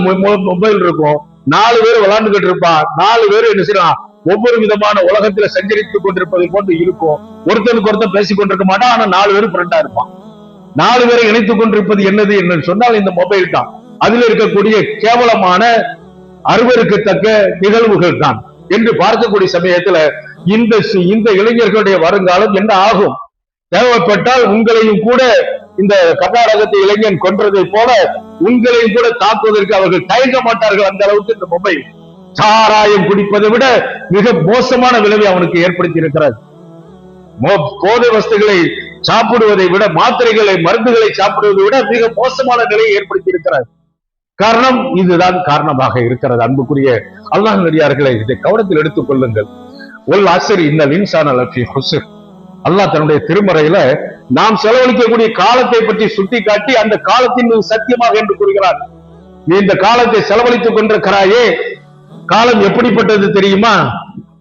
மொபைல் இருக்கும், 4 பேர் விளையாண்டுகிட்டு இருப்பான், 4 பேர் என்ன செய்யறான், ஒவ்வொரு விதமான உலகத்துல சஞ்சரித்துக் கொண்டிருப்பதை போன்று இருக்கும். ஒருத்தனுக்கு ஒருத்தன் பேசிக் கொண்டிருக்க மாட்டான், ஆனா 4 பேரும் ஃப்ரெண்டா இருப்பான். 4 பேரை இணைத்துக் கொண்டிருப்பது என்னது என்று சொன்னால் இந்த மொபைல் தான். அதில் இருக்கக்கூடிய கேவலமான அருவருக்கத்தக்க நிகழ்வுகள் தான் என்று பார்க்கக்கூடிய சமயத்துல இந்த இளைஞர்களுடைய வருங்காலம் என்ன ஆகும்? தேவைப்பட்டால் உங்களையும் கூட இந்த கர்நாடகத்தை இளைஞன் கொன்றதை போல உங்களையும் கூட தாக்குவதற்கு அவர்கள் தயங்க மாட்டார்கள். அந்த அளவுக்கு இந்த மொபைல் சாராயம் குடிப்பதை விட மிக மோசமான விளைவை அவனுக்கு ஏற்படுத்தி இருக்கிறது. போதை வஸ்துகளை சாப்பிடுவதை விட, மாத்திரைகளை மருந்துகளை சாப்பிடுவதை விட மிக மோசமான நிலையை ஏற்படுத்தி இருக்கிறார். காரணம் இதுதான் காரணமாக இருக்கிறது. அன்புக்குரிய அல்லாஹ் நடிகார்களை இதை கவனத்தில் எடுத்துக் கொள்ளுங்கள். ஒல் அஸ்ர் இன்னல் இன்சான லஃபீ ஹுஸ்ர். அல்லாஹ் தன்னுடைய திருமறையில நாம் செலவழிக்கக்கூடிய காலத்தை பற்றி சுட்டி காட்டி அந்த காலத்தின் மீது சத்தியமாக என்று கூறுகிறார். நீ இந்த காலத்தை செலவழித்துக் கொண்டிருக்கிறாயே, காலம் எப்படிப்பட்டது தெரியுமா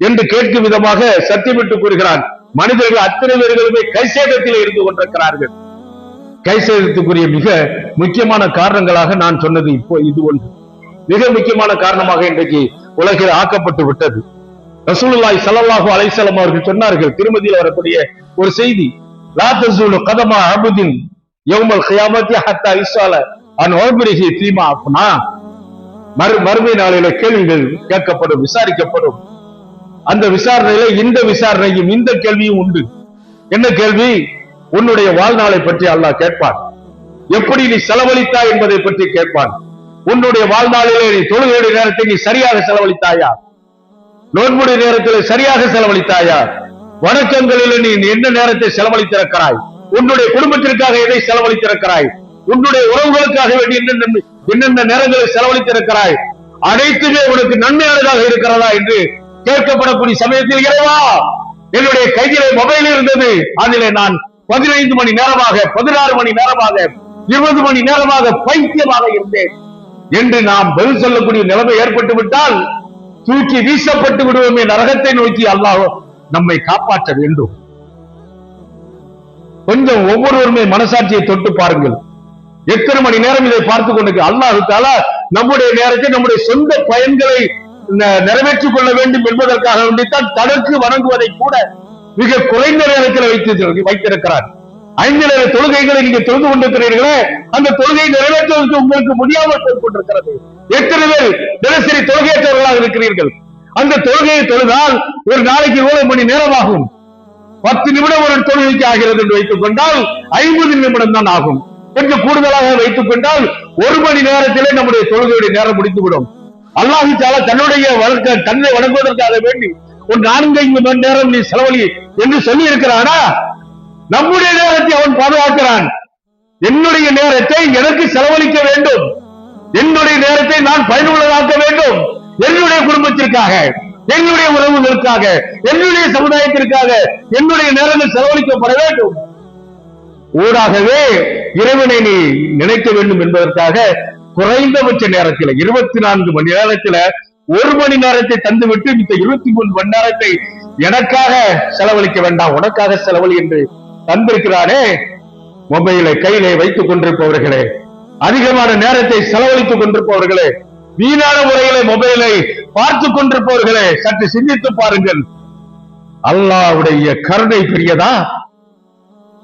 என்று கேட்கும் விதமாக சத்தியமிட்டு கூறுகிறான். மனிதர்கள் அத்தனை பேர்களுமே கைசேதத்தில் இருந்து கொண்டிருக்கிறார்கள். கைசேதத்துக்குரிய மிக முக்கியமான காரணங்களாக நான் சொன்னது இப்போ இது ஒன்று மிக முக்கியமான காரணமாக இன்றைக்கு உலகில் ஆக்கப்பட்டு விட்டது. ரசூலுல்லாஹி ஸல்லல்லாஹு அலைஹி வஸல்லம் அவர்கள் சொன்னார்கள், திருமதியில் வரக்கூடிய ஒரு செய்தி, லா தஸூலு கதமா அப்தின் யௌமல் கியாமத்தி ஹத்தா யுஸால அன் உம்ரிஹி ஃபீமா அஃப்னா. மறுமை நாளிலே கேள்விகள் கேட்கப்படும், விசாரிக்கப்படும். அந்த விசாரணையில இந்த விசாரணையும் இந்த கேள்வியும் உண்டு. என்ன கேள்வி? உன்னுடைய வாழ்நாளை பற்றி அல்லாஹ் கேட்பான். எப்படி நீ செலவழித்தாய் என்பதை பற்றி கேட்பான். உன்னுடைய வாழ்நாளிலே நீ தொழுகையுடைய நேரத்தை நீ சரியாக செலவழித்தாயா? நோன்புடைய நேரத்தில் சரியாக செலவழித்தாயா? வணக்கங்களில் நீ என்ன நேரத்தை செலவழித்திருக்கிறாய்? உன்னுடைய குடும்பத்திற்காக எதை செலவழித்திருக்கிறாய்? உன்னுடைய உறவுகளுக்காக வேண்டி என்னென்ன நேரங்களை செலவழித்திருக்கிறாய்? அனைத்துமே உனக்கு நன்மையானதாக இருக்கிறதா என்று கேட்கப்படக்கூடிய சமயத்தில், இறைவா, என்னுடைய கையிலே மொபைல் இருந்தது, அதிலே நான் 15 மணி நேரமாக, 16 மணி நேரமாக, 20 மணி நேரமாக பைத்தியமாக இருந்தேன் என்று நாம் பதில் சொல்லக்கூடிய நிலைமை ஏற்பட்டு விட்டால் தூக்கி வீசப்பட்டு விடுவோமே நரகத்தை நோக்கி. அல்லாஹ் நம்மை காப்பாற்ற வேண்டும். கொஞ்சம் ஒவ்வொருவருமே மனசாட்சியை தொட்டு பாருங்கள். எத்தனை மணி நேரம் இதை பார்த்துக் கொண்டு அல்லாஹ் தஆலா நம்முடைய நேரத்தை நம்முடைய சொந்த பயன்களை நிறைவேற்றிக் கொள்ள வேண்டும் என்பதற்காக வேண்டித்தான் தனக்கு வணங்குவதை கூட மிக குறைந்த நேரத்தில் வைத்திருக்கிறார். 5 நேர தொழுகைகளை நீங்க தொழுது கொண்டிருக்கிறீர்களே, அந்த தொழுகையை நிறைவேற்றுவதற்கு உங்களுக்கு முடியாமல் போய் கொண்டிருக்கிறது. எத்தனை பேர் தினசரி தொழுகையற்றவர்களாக இருக்கிறீர்கள்? அந்த தொழுகையை தொழுதால் ஒரு நாளைக்கு எவ்வளவு மணி நேரம் ஆகும்? 10 நிமிடம் ஒரு தொழுகைக்கு ஆகிறது என்று வைத்துக் கொண்டால் 50 நிமிடம் தான் ஆகும். கொஞ்சம் கூடுதலாக வைத்துக் கொண்டால் 1 மணி நேரத்திலே நம்முடைய தொழுகையுடைய நேரம் முடித்துவிடும். அல்லாஹ் தஆலா தன்னை வணங்குவதற்காக வேண்டி ஒரு 4-5 மணி நேரம் நீ செலவழி என்று சொல்லி இருக்கிறானா? நம்முடைய நேரத்தை அவன் பாதுகாக்கிறான். என்னுடைய நேரத்தை எனக்கு செலவழிக்க வேண்டும், என்னுடைய நேரத்தை நான் பயனுள்ளதாக்க வேண்டும், என்னுடைய குடும்பத்திற்காக, என்னுடைய உறவுகளுக்காக, என்னுடைய சமுதாயத்திற்காக என்னுடைய நேரங்கள் செலவழிக்கப்பட வேண்டும். ஊடாகவே இறைவனை நீ நினைக்க வேண்டும் என்பதற்காக குறைந்தபட்ச நேரத்தில் 24 மணி நேரத்தில் 1 மணி நேரத்தை தந்துவிட்டு இந்த 23 மணி நேரத்தை எனக்காக செலவழிக்க வேண்டாம், உனக்காக செலவழி என்று தந்திருக்கிறானே. மொபைலை கையிலே வைத்துக் கொண்டிருப்பவர்களே, அதிகமான நேரத்தை செலவழித்துக் கொண்டிருப்பவர்களே, வீணான முறையிலே மொபைலை பார்த்துக் கொண்டிருப்பவர்களே, சற்று சிந்தித்து பாருங்கள். அல்லாஹ்வுடைய கருணை பெரியதா,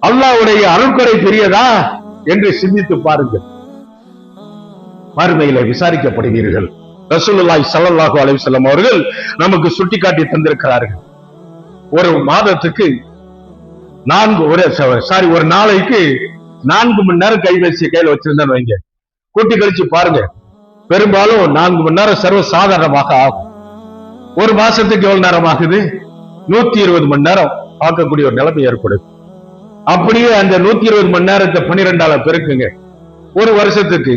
அல்லாஹ்வுடைய அருள்கொடை பெரியதா என்று சிந்தித்து பாருங்கள். மறுமையிலே விசாரிக்கப்படுவீர்கள். ரசூலுல்லாஹி ஸல்லல்லாஹு அலைஹி வஸல்லம் அவர்கள் நமக்கு சுட்டிக்காட்டி தந்திருக்கிறார்கள். ஒரு மாதத்துக்கு ஒரு நாளைக்கு 4 மணி நேரம் கைபேசியை கையில் வச்சிருந்தேன்னு வைங்க, கூட்டி கழிச்சு பாருங்க, பெரும்பாலும் 4 மணி நேரம் சர்வ சாதாரணமாக ஆகும். ஒரு மாசத்துக்கு எவ்வளவு நேரம் ஆகுது? 120 மணி நேரம் பார்க்கக்கூடிய ஒரு நிலைமை ஏற்படுது. அப்படியே அந்த 120 மணி நேரத்தை 12ஆல பெருக்குங்க, ஒரு வருஷத்துக்கு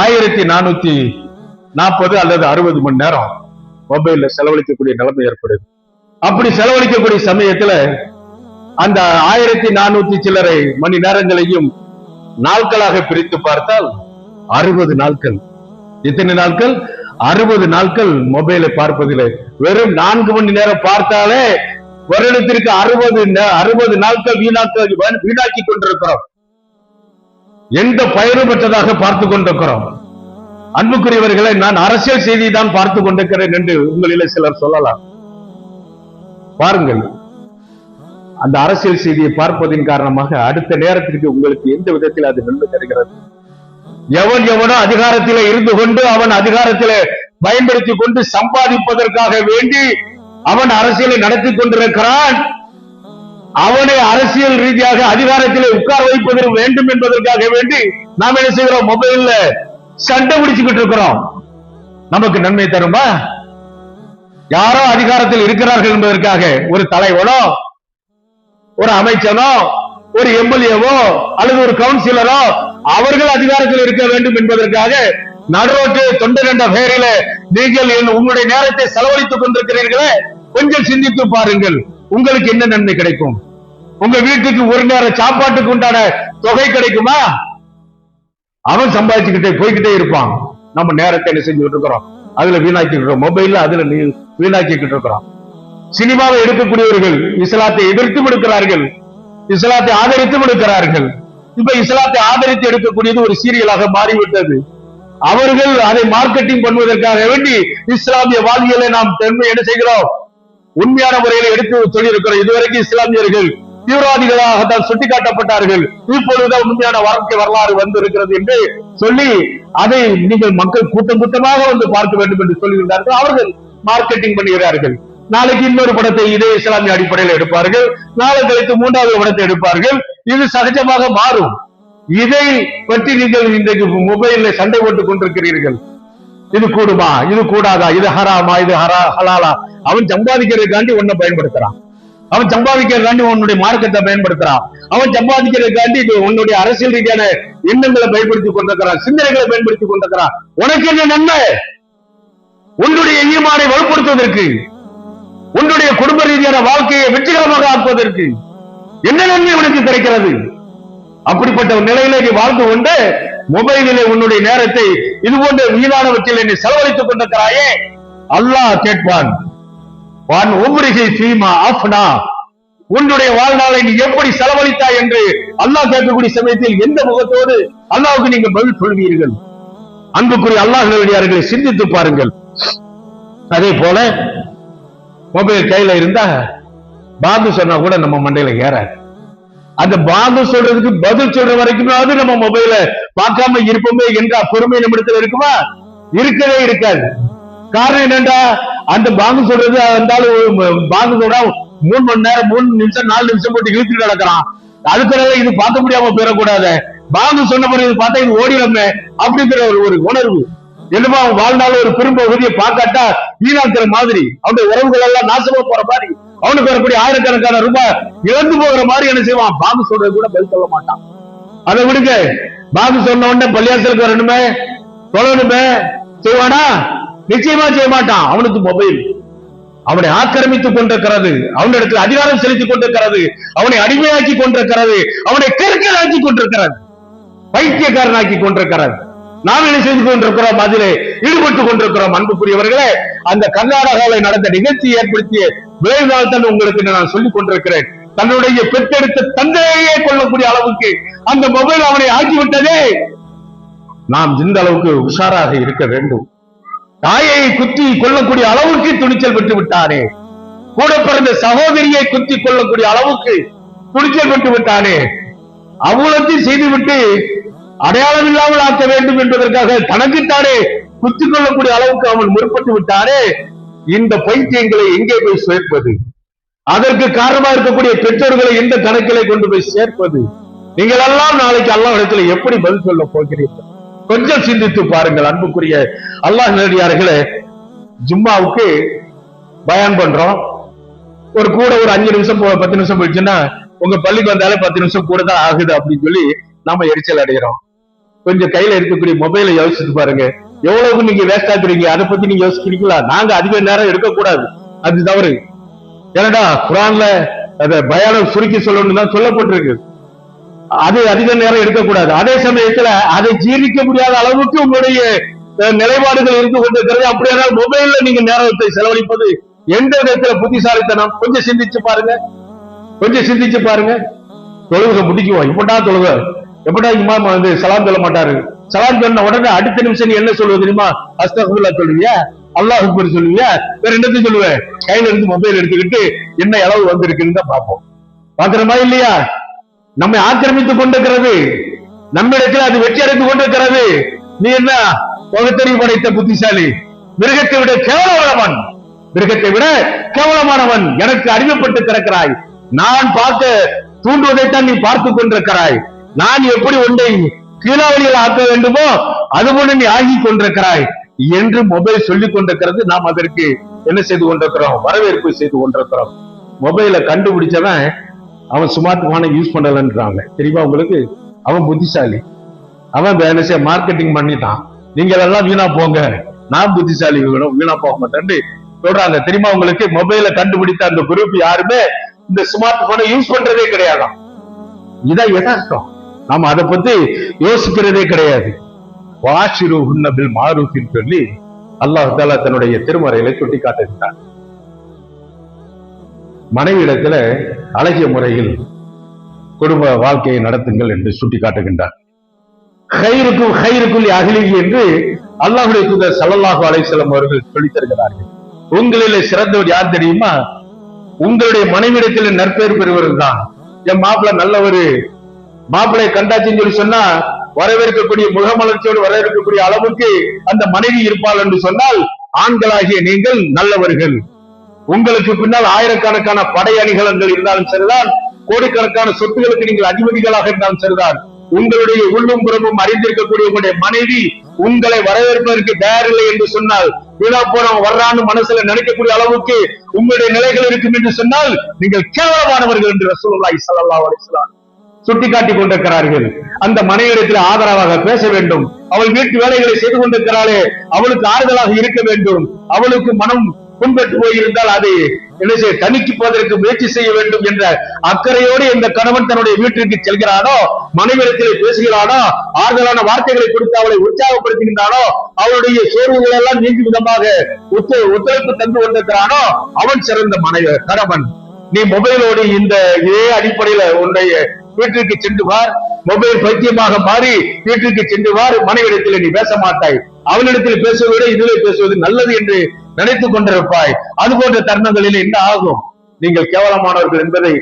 1440 அல்லது 60 மணி நேரம் மொபைல்ல செலவழிக்கக்கூடிய நிலைமை ஏற்படுது. அப்படி செலவழிக்கக்கூடிய சமயத்துல அந்த 1400 சில்லறை மணி நேரங்களையும் நாட்களாக பிரித்து பார்த்தால் 60 நாட்கள். எத்தனை நாட்கள்? 60 நாட்கள் மொபைலை பார்ப்பதில்லை. வெறும் 4 மணி நேரம் பார்த்தாலே வருடத்திற்கு 60 நாட்கள் வீணாக்கி கொண்டிருக்கிறோம். எந்த பயனும் பெற்றதாக பார்த்து கொண்டிருக்கிறோம். அன்புக்குரியவர்களை, நான் அரசியல் செய்தி தான் பார்த்து கொண்டிருக்கிறேன் என்று உங்களிலே சிலர் சொல்லலாம். பாருங்கள், அந்த அரசியல் செய்தியை பார்ப்பதின் காரணமாக அடுத்த நேரத்திற்கு உங்களுக்கு எந்த விதத்தில் அது நன்மை தருகிறது? எவனோ அதிகாரத்திலே இருந்து கொண்டு அவன் அதிகாரத்திலே பயன்படுத்தி கொண்டு சம்பாதிப்பதற்காக வேண்டி அவன் அரசியலை நடத்தி கொண்டிருக்கிறான். அவனை அரசியல் ரீதியாக அதிகாரத்திலே உட்கார வைப்பதற்கு வேண்டும் என்பதற்காக வேண்டி நாம் என்ன செய்கிறோம்? மொபைல்ல சண்டை பிடிச்சுக்கிட்டு இருக்கிறோம். நமக்கு நன்மை தருமா? யாரோ அதிகாரத்தில் இருக்கிறார்கள் என்பதற்காக ஒரு தலைவனோ, ஒரு அமைச்சனோ, ஒரு எம்எல்ஏவோ அல்லது ஒரு கவுன்சிலரோ அவர்கள் அதிகாரத்தில் இருக்க வேண்டும் என்பதற்காக நடுரோட்டு தொண்டர் என்ற பெயரில நீங்கள் உங்களுடைய நேரத்தை செலவழித்துக் கொண்டிருக்கிறீர்களே, கொஞ்சம் சிந்தித்து பாருங்கள். உங்களுக்கு என்ன நன்மை கிடைக்கும்? உங்க வீட்டுக்கு ஒரு நேர சாப்பாட்டுக்கு உண்டான தொகை கிடைக்குமா? அவன் சம்பாதிச்சுக்கிட்டே போய்கிட்டே இருப்பான். நம்ம நேரத்தை என்ன செஞ்சுட்டு இருக்கிறோம்? அதுல வீணாக்கிட்டு இருக்கிறோம். மொபைல்ல அதுல வீணாக்கிட்டு இருக்கிறோம். சினிமாவை எடுக்கக்கூடியவர்கள் இஸ்லாத்தை எதிர்த்து கொடுக்கிறார்கள், இஸ்லாத்தை ஆதரித்து கொடுக்கிறார்கள். இப்ப இஸ்லாத்தை ஆதரித்து எடுக்கக்கூடியது ஒரு சீரியலாக மாறிவிட்டது. அவர்கள் அதை மார்க்கெட்டிங் பண்ணுவதற்காக வேண்டி இஸ்லாமிய வாழ்வியலை நாம் என்ன செய்கிறோம்? உண்மையான முறையில் எடுத்து சொல்லியிருக்கிறோம். இதுவரைக்கும் இஸ்லாமியர்கள் தீவிரவாதிகளாகத்தான் சுட்டிக்காட்டப்பட்டார்கள். இப்பொழுதுதான் உண்மையான வாழ்க்கை வரலாறு வந்து இருக்கிறது என்று சொல்லி அதை நீங்கள் மக்கள் கூட்டம் கூட்டமாக வந்து பார்க்க வேண்டும் என்று சொல்லியிருந்தார்கள். அவர்கள் மார்க்கெட்டிங் பண்ணுகிறார்கள். நாளைக்கு இன்னொரு படத்தை இதே இஸ்லாமிய அடிப்படையில் எடுப்பார்கள், நாளை கழித்து 3வது படத்தை எடுப்பார்கள். இது சகஜமாக மாறும். இதை பற்றி நீங்கள் இன்றைக்கு மொபைல்ல சண்டை போட்டுக் கொண்டிருக்கிறீர்கள். இது கூடுமா, இது கூடாதா, இது ஹராமா, இது ஹலாலா? அவன் சம்பாதிக்கிறதுக்காண்டி உன்னை பயன்படுத்துறான், அவன் சம்பாதிக்கிறதுக்காண்டி உன்னுடைய மார்க்கத்தை பயன்படுத்துறான், அவன் சம்பாதிக்கிறதுக்காண்டி உன்னுடைய அரசியல் ரீதியான எண்ணங்களை பயன்படுத்திக் கொண்டிருக்கிறான், சிந்தனைகளை பயன்படுத்திக் கொண்டிருக்கிறான். உனக்கு என்ன நன்மை? உன்னுடைய ஈமானை வலுப்படுத்துவதற்கு, உன்னுடைய குடும்ப ரீதியான வாழ்க்கையை வெற்றிகரமாக ஆக்குவதற்கு என்ன நன்மை உனக்கு கிடைக்கிறது? அப்படிப்பட்ட ஒரு நிலையில நீ வாழ்ந்து கொண்டு மொபைலிலே உன்னுடைய நேரத்தை இது போன்ற வீணானவற்றில் நீ செலவழித்துக் கொண்டிருக்கிறாயே, அல்லாஹ் கேட்பான். உன்னுடைய வாழ்நாளை நீ எப்படி செலவழித்தாய் என்று அல்லாஹ் கேட்கக்கூடிய சமயத்தில் எந்த முகத்தோடு அல்லாஹ்வுக்கு நீங்க பதில் சொல்வீர்கள்? அன்புக்குரிய அல்லாஹ்வினடியார்களை சிந்தித்து பாருங்கள். அதே போல மொபைல் கையில இருந்தா பாந்து சொன்னா கூட நம்ம மண்டையில ஏற, அந்த பாந்து சொல்றதுக்கு பதில் சொல்ற வரைக்கும் நம்ம மொபைல பார்க்காம இருப்போமே என்ற பொறுமை நம்மிடத்தில் இருக்குமா? இருக்கவே இருக்காது. காரணம் என்னண்டா, அந்த பாங்கு சொல்றது இருந்தாலும் பாங்கு சொல்றா 3 மணி நேரம் 3 நிமிஷம் 4 நிமிஷம் போட்டு இழுத்துட்டு நடக்கிறான். அதுக்காக இது பார்க்க முடியாம போயிடக்கூடாது. பாங்கு சொன்ன பிறகு இது பார்த்தா இது ஓடிடமே அப்படிங்கிற ஒரு உணர்வு. என்னமா அவன் வாழ்நாள் ஒரு பெரும்பகுதியை பார்க்காட்டா வீணாக்கிற மாதிரி, அவனுடைய உறவுகள் எல்லாம் நாசமா போற மாதிரி, அவனுக்கு வரக்கூடிய ஆயிரக்கணக்கான ரூபாய் இழந்து போகிற மாதிரி என்ன செய்வான்? பாங்கு சொல்றது கூட பதில் சொல்ல மாட்டான். அதை விடுங்க, பாங்கு சொன்ன உடனே பள்ளியாசலுக்கு வரணுமே சொல்லணுமே செய்வானா? நிச்சயமா செய்ய மாட்டான். அவனுக்கு மொபைல் அவனை ஆக்கிரமித்துக் கொண்டிருக்கிறது, அவனிடத்தில் அதிகாரம் செலுத்திக் கொண்டிருக்கிறது, அவனை அடிமையாக்கி கொண்டிருக்கிறது, அவனை கெருக்கலாக்கி கொண்டிருக்கிறது, பைத்தியக்காரனாக்கி கொண்டிருக்கிறது. நாம் என்ன செய்து கொண்டிருக்கிறோம்? அதிலே ஈடுபட்டுக் கொண்டிருக்கிறோம். அன்புக்குரியவர்களே, அந்த கர்நாடகாவில் நடந்த நிகழ்ச்சி ஏற்படுத்திய விளைவுகள் தான் உங்களுக்கு நான் சொல்லிக் கொண்டிருக்கிறேன். தன்னுடைய பெற்றெடுத்த தந்தையே கொள்ளக்கூடிய அளவுக்கு அந்த மொபைல் அவனை ஆக்கிவிட்டதே. நாம் இந்த அளவுக்கு உஷாராக இருக்க வேண்டும். தாயை குத்தி கொள்ளக்கூடிய அளவுக்கு துணிச்சல் பெற்று விட்டானே, கூட பிறந்த சகோதரியை குத்தி கொள்ளக்கூடிய அளவுக்கு துணிச்சல் பெற்று விட்டானே, அவ்வளத்தையும் செய்துவிட்டு அடையாளம் இல்லாமல் ஆக்க வேண்டும் என்பதற்காக தனக்குத்தானே குத்திக் கொள்ளக்கூடிய அளவுக்கு அவன் முற்பட்டு விட்டானே. இந்த பைத்தியங்களை எங்கே போய் சேர்ப்பது? அதற்கு காரணமா இருக்கக்கூடிய பெற்றோர்களை எந்த கணக்கிலே கொண்டு போய் சேர்ப்பது? நீங்கள் எல்லாம் நாளைக்கு அல்லாஹ்விடத்தில் எப்படி பதில் சொல்ல போகிறீர்கள்? கொஞ்சம் சிந்தித்து பாருங்கள். அன்புக்குரிய அல்லாஹ் நேரடியார்களே, ஜும்மாவுக்கு பயான் பண்றோம். ஒரு 5 நிமிஷம் 10 நிமிஷம் போயிடுச்சுன்னா உங்க பள்ளிக்கு வந்தாலே 10 நிமிஷம் கூட தான் ஆகுது அப்படின்னு சொல்லி நாம எரிச்சல் அடைகிறோம். கொஞ்சம் கையில இருக்கக்கூடிய மொபைலை யோசிச்சு பாருங்க, எவ்வளவு நீங்க வேஸ்ட் ஆக்குறீங்க. அதை பத்தி நீங்க யோசிக்கிறீங்களா? நாங்க அதிக நேரம் எடுக்கக்கூடாது, அது தவறு. ஏன்னா குர்ஆன்ல அத பயானம் சுருக்கி சொல்லணும்னு தான் சொல்லப்பட்டிருக்கு. அது அதிக நேரம் எடுக்கக்கூடாது. அதே சமயத்துல அதை ஜீர்ணிக்க முடியாத அளவுக்கு உங்களுடைய நிலைப்பாடுகள் இருந்து கொண்டிருக்கிறது. அப்படியானால் மொபைல்ல நீங்க நேரத்தை செலவழிப்பது எந்த விதத்துல புத்திசாலித்தனம்? கொஞ்சம் சிந்திச்சு பாருங்க, கொஞ்சம் சிந்திச்சு பாருங்க. தொழுகை முடிக்குவோம், எப்படா தொழுக, எப்படா இமாம் வந்து சலாம் சொல்ல மாட்டாரு. சலாம் சொன்ன உடனே அடுத்த நிமிஷம் நீ என்ன சொல்லுவது தெரியுமா? அஸ்தக்ஃபிருல்லாஹ் சொல்லுவியா, அல்லாஹ் அக்பர் சொல்லுவியா, வேற என்னத்தையும் சொல்லுவேன்? கையில இருந்து மொபைல் எடுத்துக்கிட்டு என்ன அளவு வந்திருக்குன்னு தான் பார்ப்போம். பாக்குறமா இல்லையா? நம்மை ஆக்கிரமித்துக் கொண்டிருக்கிறது, நம்மிடத்தில் அது வெற்றி அடைந்து கொண்டிருக்கிறது. நீ என்ன பகுத்தறிவு படைத்த புத்திசாலி? மிருகத்தை விட கேவலமானவன், மிருகத்தை விட கேவலமானவன் எனக்கு அடிமைப்பட்டு கிடக்கிறாய். நான் பார்க்க தூண்டுவதைத்தான் நீ பார்த்து கொண்டிருக்கிறாய். நான் எப்படி ஒன்றை கீழாவளியில் ஆக்க வேண்டுமோ அதுபோல நீ ஆகி கொண்டிருக்கிறாய் என்று மொபைல் சொல்லிக் கொண்டிருக்கிறது. நாம் அதற்கு என்ன செய்து கொண்டிருக்கிறோம்? வரவேற்பு செய்து கொண்டிருக்கிறோம். மொபைலை கண்டுபிடிச்சவன் அவன் ஸ்மார்ட் போனை யூஸ் பண்ணலன்றாங்க, தெரியுமா உங்களுக்கு? அவன் புத்திசாலி, அவன் மார்க்கெட்டிங் பண்ணிட்டான். நீங்கள் எல்லாம் வீணா போங்க, நான் புத்திசாலி, வீணா போக மாட்டேன்னு சொல்றாங்க, தெரியுமா உங்களுக்கு? மொபைலை கண்டுபிடித்த அந்த குரூப் யாருமே இந்த ஸ்மார்ட் போனை யூஸ் பண்றதே கிடையாதான். இதான் யதார்த்தம். நாம அதை பத்தி யோசிக்கிறதே கிடையாது. வாஷிருஹுன்ன பில் மாரூஃப்னு சொல்லி அல்லாஹ் தஆலா தன்னுடைய திருமறையில சுட்டி காட்டுகிறார். மனைவியிடத்துல அழகிய முறையில் குடும்ப வாழ்க்கையை நடத்துங்கள் என்று சுட்டி காட்டுகின்றார். ஹைருக்கும் ஹைருக்குல் அஹ்லிஹி என்று அல்லாஹ்வுடைய தூதர் ஸல்லல்லாஹு அலைஹி வஸல்லம் அவர்கள் சொல்லித் தருகிறார்கள். உங்களிலே சிறந்தவர் யார் தெரியுமா? உங்களுடைய மனைவியிடத்தில் நற்பெயர் பெறுவர்கள் தான். என் மாப்பிள்ளை நல்ல ஒரு மாப்பிள்ளை கண்டாச்சின்னு சொல்லி சொன்னா வரவேற்கக்கூடிய முகமலர்ச்சியோடு வரவேற்கக்கூடிய அளவுக்கு அந்த மனைவி இருப்பாள் என்று சொன்னால் ஆண்களாகிய நீங்கள் நல்லவர்கள். உங்களுக்கு பின்னால் ஆயிரக்கணக்கான படை அணிகலன்கள் இருந்தாலும் சரிதான், கோடிக்கணக்கான சொத்துகளுக்கு நீங்கள் அதிபதிகளாக இருந்தாலும் சரிதான், உங்களுடைய உள்ளும் புறமும் அறிந்திருக்கக்கூடிய உங்களுடைய மனைவி உங்களை வரவேற்பதற்கு தயாரில்லை என்று சொன்னால், வீணா போறவன் வர்றான்னு மனசுல நினைக்கக்கூடிய அளவுக்கு உங்களுடைய நிலைகள் இருக்கும் என்று சொன்னால் நீங்கள் கேவலமானவர்கள் என்று ரசூலுல்லாஹி ஸல்லல்லாஹு அலைஹி வஸல்லம் சுட்டிக்காட்டி கொண்டிருக்கிறார்கள். அந்த மனைவிடத்தில் ஆதரவாக பேச வேண்டும். அவள் வீட்டு வேலைகளை செய்து கொண்டிருக்கிறாளே, அவளுக்கு ஆறுதலாக இருக்க வேண்டும். அவளுக்கு மனம் புண்பட்டு போயிருந்தால் அதை என்ன செய்ய தணிக்குவதற்கு முயற்சி செய்ய வேண்டும் என்ற அக்கறையோடு எந்த கணவன் தன்னுடைய வீட்டிற்கு செல்கிறானோ, மனைவிடத்திலே பேசுகிறானோ, ஆறுதலான வார்த்தைகளை கொடுத்து அவளை உற்சாகப்படுத்துகின்றானோ, அவளுடைய சோர்வுகள் எல்லாம் நீங்கும் விதமாக ஒத்துழைப்பு தந்து கொண்டிருக்கிறானோ, அவன் சிறந்த கணவன். நீ மொபைலோடு இந்த இதே அடிப்படையில உன்னுடைய வீட்டிற்கு சென்று வார், மொபைல் பைத்தியமாக மாறி வீட்டிற்கு சென்று வார், மனைவிடத்தில் நீ பேச மாட்டாய். அவனிடத்தில் பேசுவதை விட இதிலே பேசுவது நல்லது என்று நினைத்துக் கொண்டிருப்பாய். அது போன்ற தருணங்களில் என்ன ஆகும்? நீங்கள் கேவலமானவர்கள் என்பதை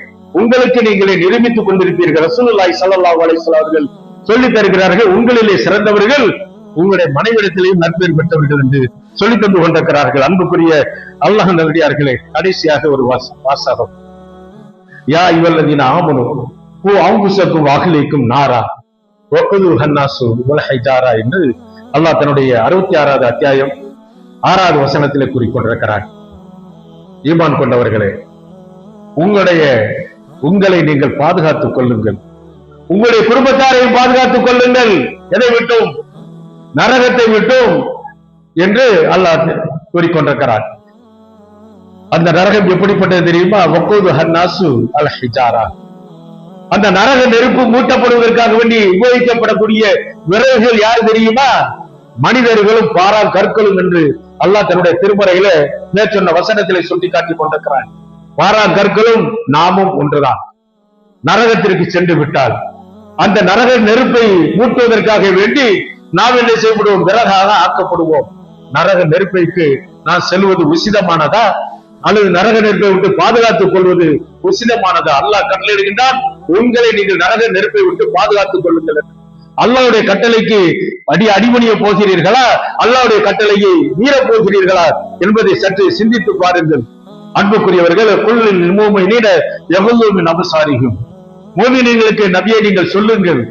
உங்களுக்கு நீங்களே நிரூபித்துக் கொண்டிருப்பீர்கள். ரசூலுல்லாஹி ஸல்லல்லாஹு அலைஹி வஸல்லம் அவர்கள் சொல்லித் தருகிறார்கள், உங்களிலே சிறந்தவர்கள் உங்களுடைய மனைவிடத்திலேயும் நற்பெயர் பெற்றவர்கள் என்று சொல்லி தந்து கொண்டிருக்கிறார்கள். அன்புக்குரிய அல்லாஹ் நல்லடியார்களே, கடைசியாக ஒரு வாசகம், யா இவல்லதீன ஆமனு ஓ அவுங்குசக்கும் வாகிலிக்கும் நாரா ஒக்கது ஹன்னாசு ஹைஜாரா என்று அல்லாஹ் தன்னுடைய 66வது அத்தியாயம் 6வது வசனத்திலே கூறிக்கொண்டிருக்கிறார். ஈமான் கொண்டவர்களே, உங்களை நீங்கள் பாதுகாத்துக் கொள்ளுங்கள், உங்களுடைய குடும்பத்தாரையும் பாதுகாத்துக் கொள்ளுங்கள். எதை விட்டும்? நரகத்தை விட்டும் என்று அல்லாஹ் கூறிக்கொண்டிருக்கிறார். அந்த நரகம் எப்படிப்பட்டது தெரியுமா? வக்கூது ஹன்னாசு அல் ஹிஜாரா. அந்த நரக நெருப்பு மூட்டப்படுவதற்காக வேண்டி உபயோகிக்கப்படக்கூடிய விறகுகள் யார் தெரியுமா? மனிதர்களும் பாரா கற்களும் என்று அல்லாஹ் தன்னுடைய திருமறையில மேற்சொன்ன வசனத்திலே சுட்டி காட்டிக் கொண்டிருக்கிறான். பாரா கற்களும் நாமும் ஒன்றுதான். நரகத்திற்கு சென்று விட்டால் அந்த நரக நெருப்பை மூட்டுவதற்காக வேண்டி நாம் என்ன செய்யப்படுவோம்? விறகாக ஆக்கப்படுவோம். நரக நெருப்பைக்கு நான் செல்வது உசிதமானதா அல்லது நரக நெருப்பை விட்டு பாதுகாத்துக் கொள்வது உசிதமானதா? அல்லாஹ் கட்டளையிடுகின்றான், உங்களை நீங்கள் நரக நெருப்பை விட்டு பாதுகாத்துக் கொள்ளுங்கள். அல்லாஹ்வுடைய கட்டளைக்கு அடிபணிய போகிறீர்களா, அல்லாஹ்வுடைய கட்டளையை மீறப் போகிறீர்களா என்பதை சற்று சிந்தித்து பாருங்கள். அன்புக்குரியவர்கள், குல்லில் முஃமினீன யகுல்லூ மின் அப்சாரிஹிம், முஃமினீன்களுக்கு நபியை நீங்கள் சொல்லுங்கள்,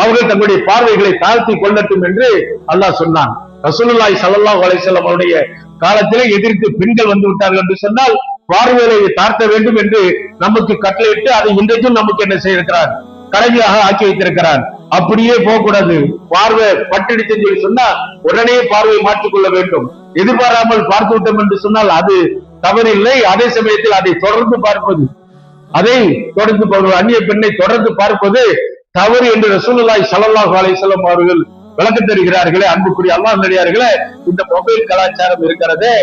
அவர்கள் தங்களுடைய பார்வைகளை தாழ்த்தி கொள்ளட்டும் என்று அல்லாஹ் சொன்னான். ரசூலுல்லாஹி ஸல்லல்லாஹு அலைஹி வஸல்லம் அவருடைய காலத்திலே எதிர்த்து பெண்கள் வந்து விட்டார்கள் என்று சொன்னால் பார்வையை தாழ்த்த வேண்டும் என்று நமக்கு கட்டளையிட்டு அதை இன்றைக்கும் நமக்கு என்ன செய்திருக்கிறார்? கடமையாக ஆக்கி வைத்திருக்கிறார். அப்படியே போகக்கூடாது. பார்வை பட்டிடுச்சுன்னு சொல்லி சொன்னா உடனே பார்வையை மாற்றிக்கொள்ள வேண்டும். எதிர்பாராமல் பார்த்து விட்டோம் என்று சொன்னால் அது தவறில்லை. அதே சமயத்தில் அதை தொடர்ந்து பார்ப்பது, அந்நிய பெண்ணை தொடர்ந்து பார்ப்பது தவறு என்று ரசூலுல்லாஹி ஸல்லல்லாஹு அலைஹி வஸல்லம் அவர்கள் விளக்கம் தருகிறார்களே. அன்புக்குரிய அல்லாஹ் நல்லடியார்களே, இந்த மொபைல் கலாச்சாரம் இருக்கிறதே,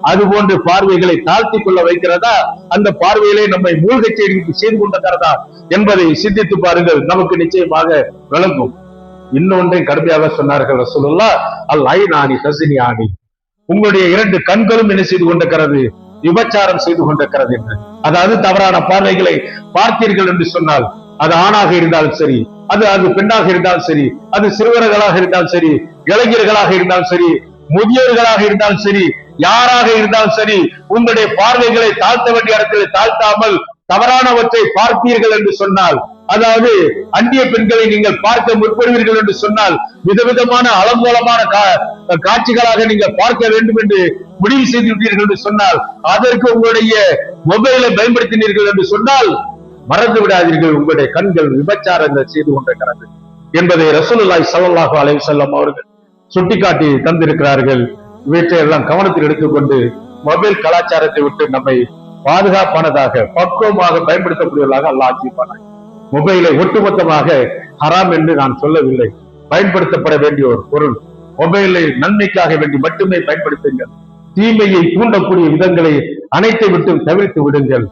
அது போன்று பார்வைகளை தாழ்த்தி கொள்ள வைக்கிறதா, அந்த பார்வையிலே நம்மை மூழ்கை செய்து கொண்டிருக்கிறதா என்பதை சிந்தித்து பாருங்கள், நமக்கு நிச்சயமாக விளங்கும். இன்னொன்றை கடுமையாக சொன்னார்கள் ரசூலுல்லாஹ், அல் ஐனானி தஸ்னியானி, உங்களுடைய 2 கண்களும் என்ன செய்து கொண்டிருக்கிறது? விபச்சாரம் செய்து கொண்டிருக்கிறது என்று. அதாவது தவறான பார்வைகளை பார்த்தீர்கள் என்று சொன்னால் அது ஆணாக இருந்தாலும் சரி, அது பெண்ணாக இருந்தாலும் சரி, அது சிறுவர்களாக இருந்தாலும் சரி, இளைஞர்களாக இருந்தாலும் சரி, முதியோர்களாக இருந்தாலும் சரி, யாராக இருந்தாலும் சரி, உங்களுடைய பார்வைகளை தாழ்த்த வேண்டிய இடத்தில் தாழ்த்தாமல் தவறானவற்றை பார்ப்பீர்கள் என்று சொன்னால், அதாவது அந்நிய பெண்களை நீங்கள் பார்க்க முற்படுவீர்கள் என்று சொன்னால், விதவிதமான அலங்கோலமான காட்சிகளாக நீங்கள் பார்க்க வேண்டும் என்று முடிவு செய்து விட்டீர்கள் என்று சொன்னால், அதற்கு உங்களுடைய மொபைலை பயன்படுத்தினீர்கள் என்று சொன்னால் மறந்து விடாதீர்கள், உங்களுடைய கண்கள் விபச்சாரங்கள் செய்து கொண்டிருக்கிறது என்பதை ரசூலுல்லாஹி ஸல்லல்லாஹு அலைஹி வஸல்லம் அவர்கள் சுட்டிக்காட்டி தந்திருக்கிறார்கள். இவற்றை எல்லாம் கவனத்தில் எடுத்துக்கொண்டு மொபைல் கலாச்சாரத்தை விட்டு நம்மை பாதுகாப்பானதாக பக்குவமாக பயன்படுத்தக்கூடியவர்களாக அல்லாஹ் ஆக்கிப்பானார். மொபைலை ஒட்டுமொத்தமாக ஹராம் என்று நான் சொல்லவில்லை. பயன்படுத்தப்பட வேண்டிய ஒரு பொருள். மொபைலை நன்மைக்காக வேண்டி மட்டுமே பயன்படுத்துங்கள். தீமையை தூண்டக்கூடிய விதங்களை அனைத்தை விட்டு தவிர்த்து விடுங்கள்.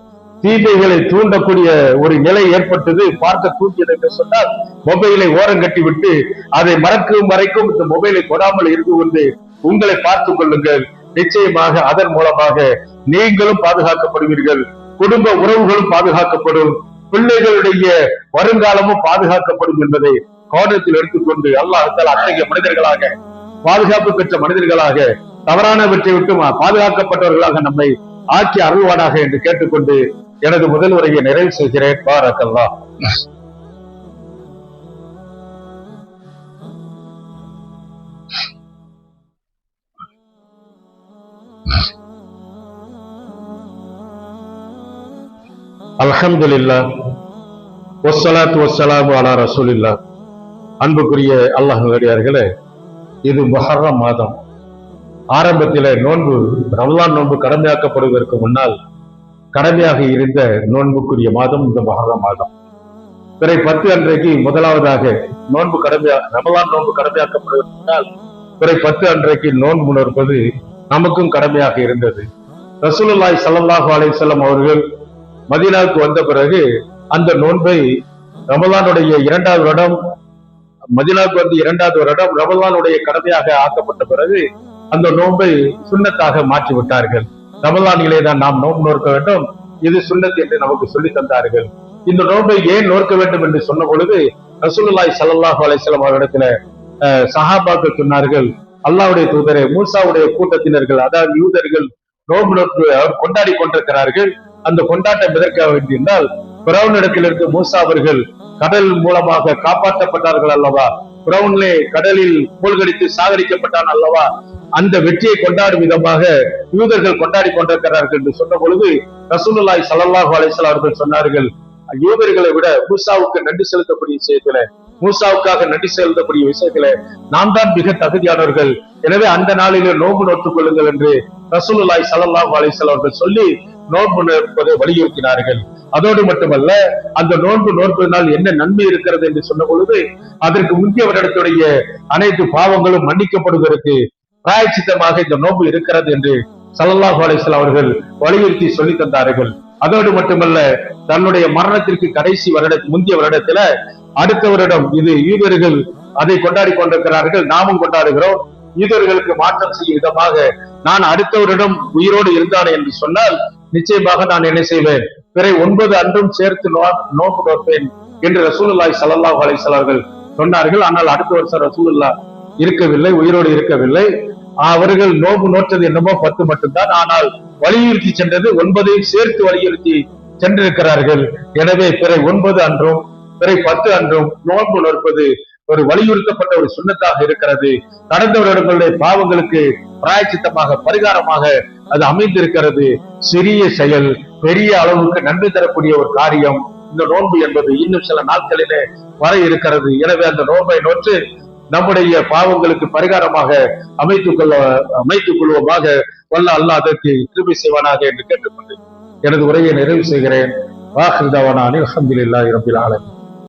தீமைகளை தூண்டக்கூடிய ஒரு நிலை ஏற்பட்டது, பார்க்க தூக்கியது என்று சொன்னால் மொபைலை ஓரம் கட்டி விட்டு அதை மறக்கும் வரைக்கும் இந்த மொபைலை கொடாமல் இருந்து கொண்டு உங்களை பார்த்துக் கொள்ளுங்கள். நிச்சயமாக அதன் மூலமாக நீங்களும் பாதுகாக்கப்படுவீர்கள், குடும்ப உறவுகளும் பாதுகாக்கப்படும், பிள்ளைகளுடைய வருங்காலமும் பாதுகாக்கப்படும் என்பதை கவனத்தில் எடுத்துக்கொண்டு அல்லாஹ் அத்தகைய மனிதர்களாக, பாதுகாப்பு பெற்ற மனிதர்களாக, தவறானவற்றை விட்டு பாதுகாக்கப்பட்டவர்களாக நம்மை ஆக்கி அருள்வானாக என்று கேட்டுக்கொண்டு எனது முதல் உரையை நிறைவு செய்கிறேன். பாரக்கல்லாஹ். அல்ஹம்துலில்லாஹ் வஸ்ஸலாத்து வஸ்ஸலாமு அலா ரசூலில்லாஹ். அன்புக்குரிய அல்லாஹ் நல்லடியார்களே, இது முஹர்ரம் மாதம். ஆரம்பத்திலே நோன்பு, ரமலான் நோன்பு கடமையாக்கப்படுவதற்கு முன்னால் கடமையாக இருந்த நோன்புக்குரிய மாதம் இந்த முஹர்ரம் மாதம். பிறை 10 அன்றைக்கு முதலாவதாக நோன்பு ரமலான் நோன்பு கடமையாக்கப்படுவதற்கு முன்னால் பிறை 10 அன்றைக்கு நோன்பு நோற்பது நமக்கும் கடமையாக இருந்தது. ரசூலுல்லாஹி ஸல்லல்லாஹு அலைஹி வஸல்லம் அவர்கள் மதீனாவுக்கு வந்த பிறகு அந்த நோன்பை ரமலானுடைய 2வது வருடம், மதீனாவுக்கு வந்து 2வது வருடம் ரமலானுடைய கடமையாக ஆக்கப்பட்ட பிறகு அந்த நோன்பை சுன்னத்தாக மாற்றி விட்டார்கள். ரமலானிலே தான் நாம் நோன்பு நோக்க வேண்டும், இது சுன்னத் என்று நமக்கு சொல்லி தந்தார்கள். இந்த நோன்பை ஏன் நோக்க வேண்டும் என்று சொன்ன பொழுது ரசூலுல்லாஹி ஸல்லல்லாஹு அலைஹி வஸல்லம் அவரிடத்துல சஹாபாக்கள் சொன்னார்கள், அல்லாஹ்வுடைய தூதரே, மூசாவுடைய கூட்டத்தினர்கள் அதாவது யூதர்கள் நோன்பு நோக்கு அவர் கொண்டாடி கொண்டிருக்கிறார்கள். அந்த கொண்டாட்டம் எதற்காக வேண்டியிருந்தால், பிறவுனிடத்திலிருந்து மூசா அவர்கள் கடல் மூலமாக காப்பாற்றப்பட்டார்கள் அல்லவா, பிறவுனிலே கடலில் மூழ்கடித்து சாகடிக்கப்பட்டான் அல்லவா, அந்த வெற்றியை கொண்டாடும் விதமாக யூதர்கள் கொண்டாடி கொண்டிருக்கிறார்கள் என்று சொன்ன பொழுது ரசூலுல்லாஹி ஸல்லல்லாஹு அலைஹி வஸல்லம் அவர்கள் சொன்னார்கள், யூதர்களை விட மூசாவுக்கு நன்றி செலுத்தக்கூடிய விஷயத்துல, மூசாவுக்காக நன்றி செலுத்தக்கூடிய விஷயத்துல நாம் தான் மிக தகுதியானவர்கள். எனவே அந்த நாளிலே நோன்பு நோற்றுக் கொள்ளுங்கள் என்று ரசூலுல்லாஹி ஸல்லல்லாஹு அலைஹி வஸல்லம் அவர்கள் சொல்லி நோன்பு நோற்பதை வலியுறுத்தினார்கள். அதோடு மட்டுமல்ல, அந்த நோன்பு நோற்பதனால் என்ன நன்மை இருக்கிறது என்று சொன்ன பொழுது, அதற்கு முந்தைய வருடத்துடைய அனைத்து பாவங்களும் மன்னிக்கப்படுவதற்கு பிராயச்சித்தமாக இந்த நோன்பு இருக்கிறது என்று ஸல்லல்லாஹு அலைஹி வஸல்லம் அவர்கள் வலியுறுத்தி சொல்லி தந்தார்கள். அதோடு மட்டுமல்ல, தன்னுடைய மரணத்திற்கு கடைசி முந்தைய வருடத்துல அடுத்த வருடம் இது யூதர்கள் அதை கொண்டாடி கொண்டிருக்கிறார்கள், நாமும் கொண்டாடுகிறோம். யூதர்களுக்கு மாற்றம் செய்யும் விதமாக நான் அடுத்த வருடம் உயிரோடு இருந்தானே என்று சொன்னால் நிச்சயமாக நான் என்ன செய்வேன், பிறை 9 அன்றும் சேர்த்து நோன்பு நோற்பேன் என்று ரசூலுல்லாஹி ஸல்லல்லாஹு அலைஹி வஸல்லம் அவர்கள் சொன்னார்கள். ஆனால் அடுத்த வருஷம் ரசூலுல்லாஹ் இருக்கவில்லை, உயிரோடு இருக்கவில்லை. அவர்கள் நோன்பு நோற்றது என்னமோ 10 மட்டும்தான். ஆனால் வலியுறுத்தி சென்றது 9ஐயும் சேர்த்து வலியுறுத்தி சென்றிருக்கிறார்கள். எனவே பிறை 9 அன்றும் பிறை 10 அன்றும் நோன்பு நோற்பது ஒரு வலியுறுத்தப்பட்ட ஒரு சுண்ணத்தாக இருக்கிறது. கடந்த வருடங்களுடைய பாவங்களுக்கு பிராயச்சித்தமாக பரிகாரமாக அது அமைந்திருக்கிறது. சிறிய செயல் பெரிய அளவுக்கு நன்மை தரக்கூடிய ஒரு காரியம் இந்த நோன்பு என்பது இன்னும் சில நாட்களிலே வர இருக்கிறது. எனவே அந்த நோன்பை நோற்று நம்முடைய பாவங்களுக்கு பரிகாரமாக அமைத்துக் கொள்வோமாக வல்ல அல்லாஹ் அதற்கு கிருபை செய்வானாக என்று கேட்டுக்கொண்டு எனது உரையை நிறைவு செய்கிறேன். வாஹிர் தவானா அல்ஹம்துலில்லாஹி ரப்பில் ஆலமீன்.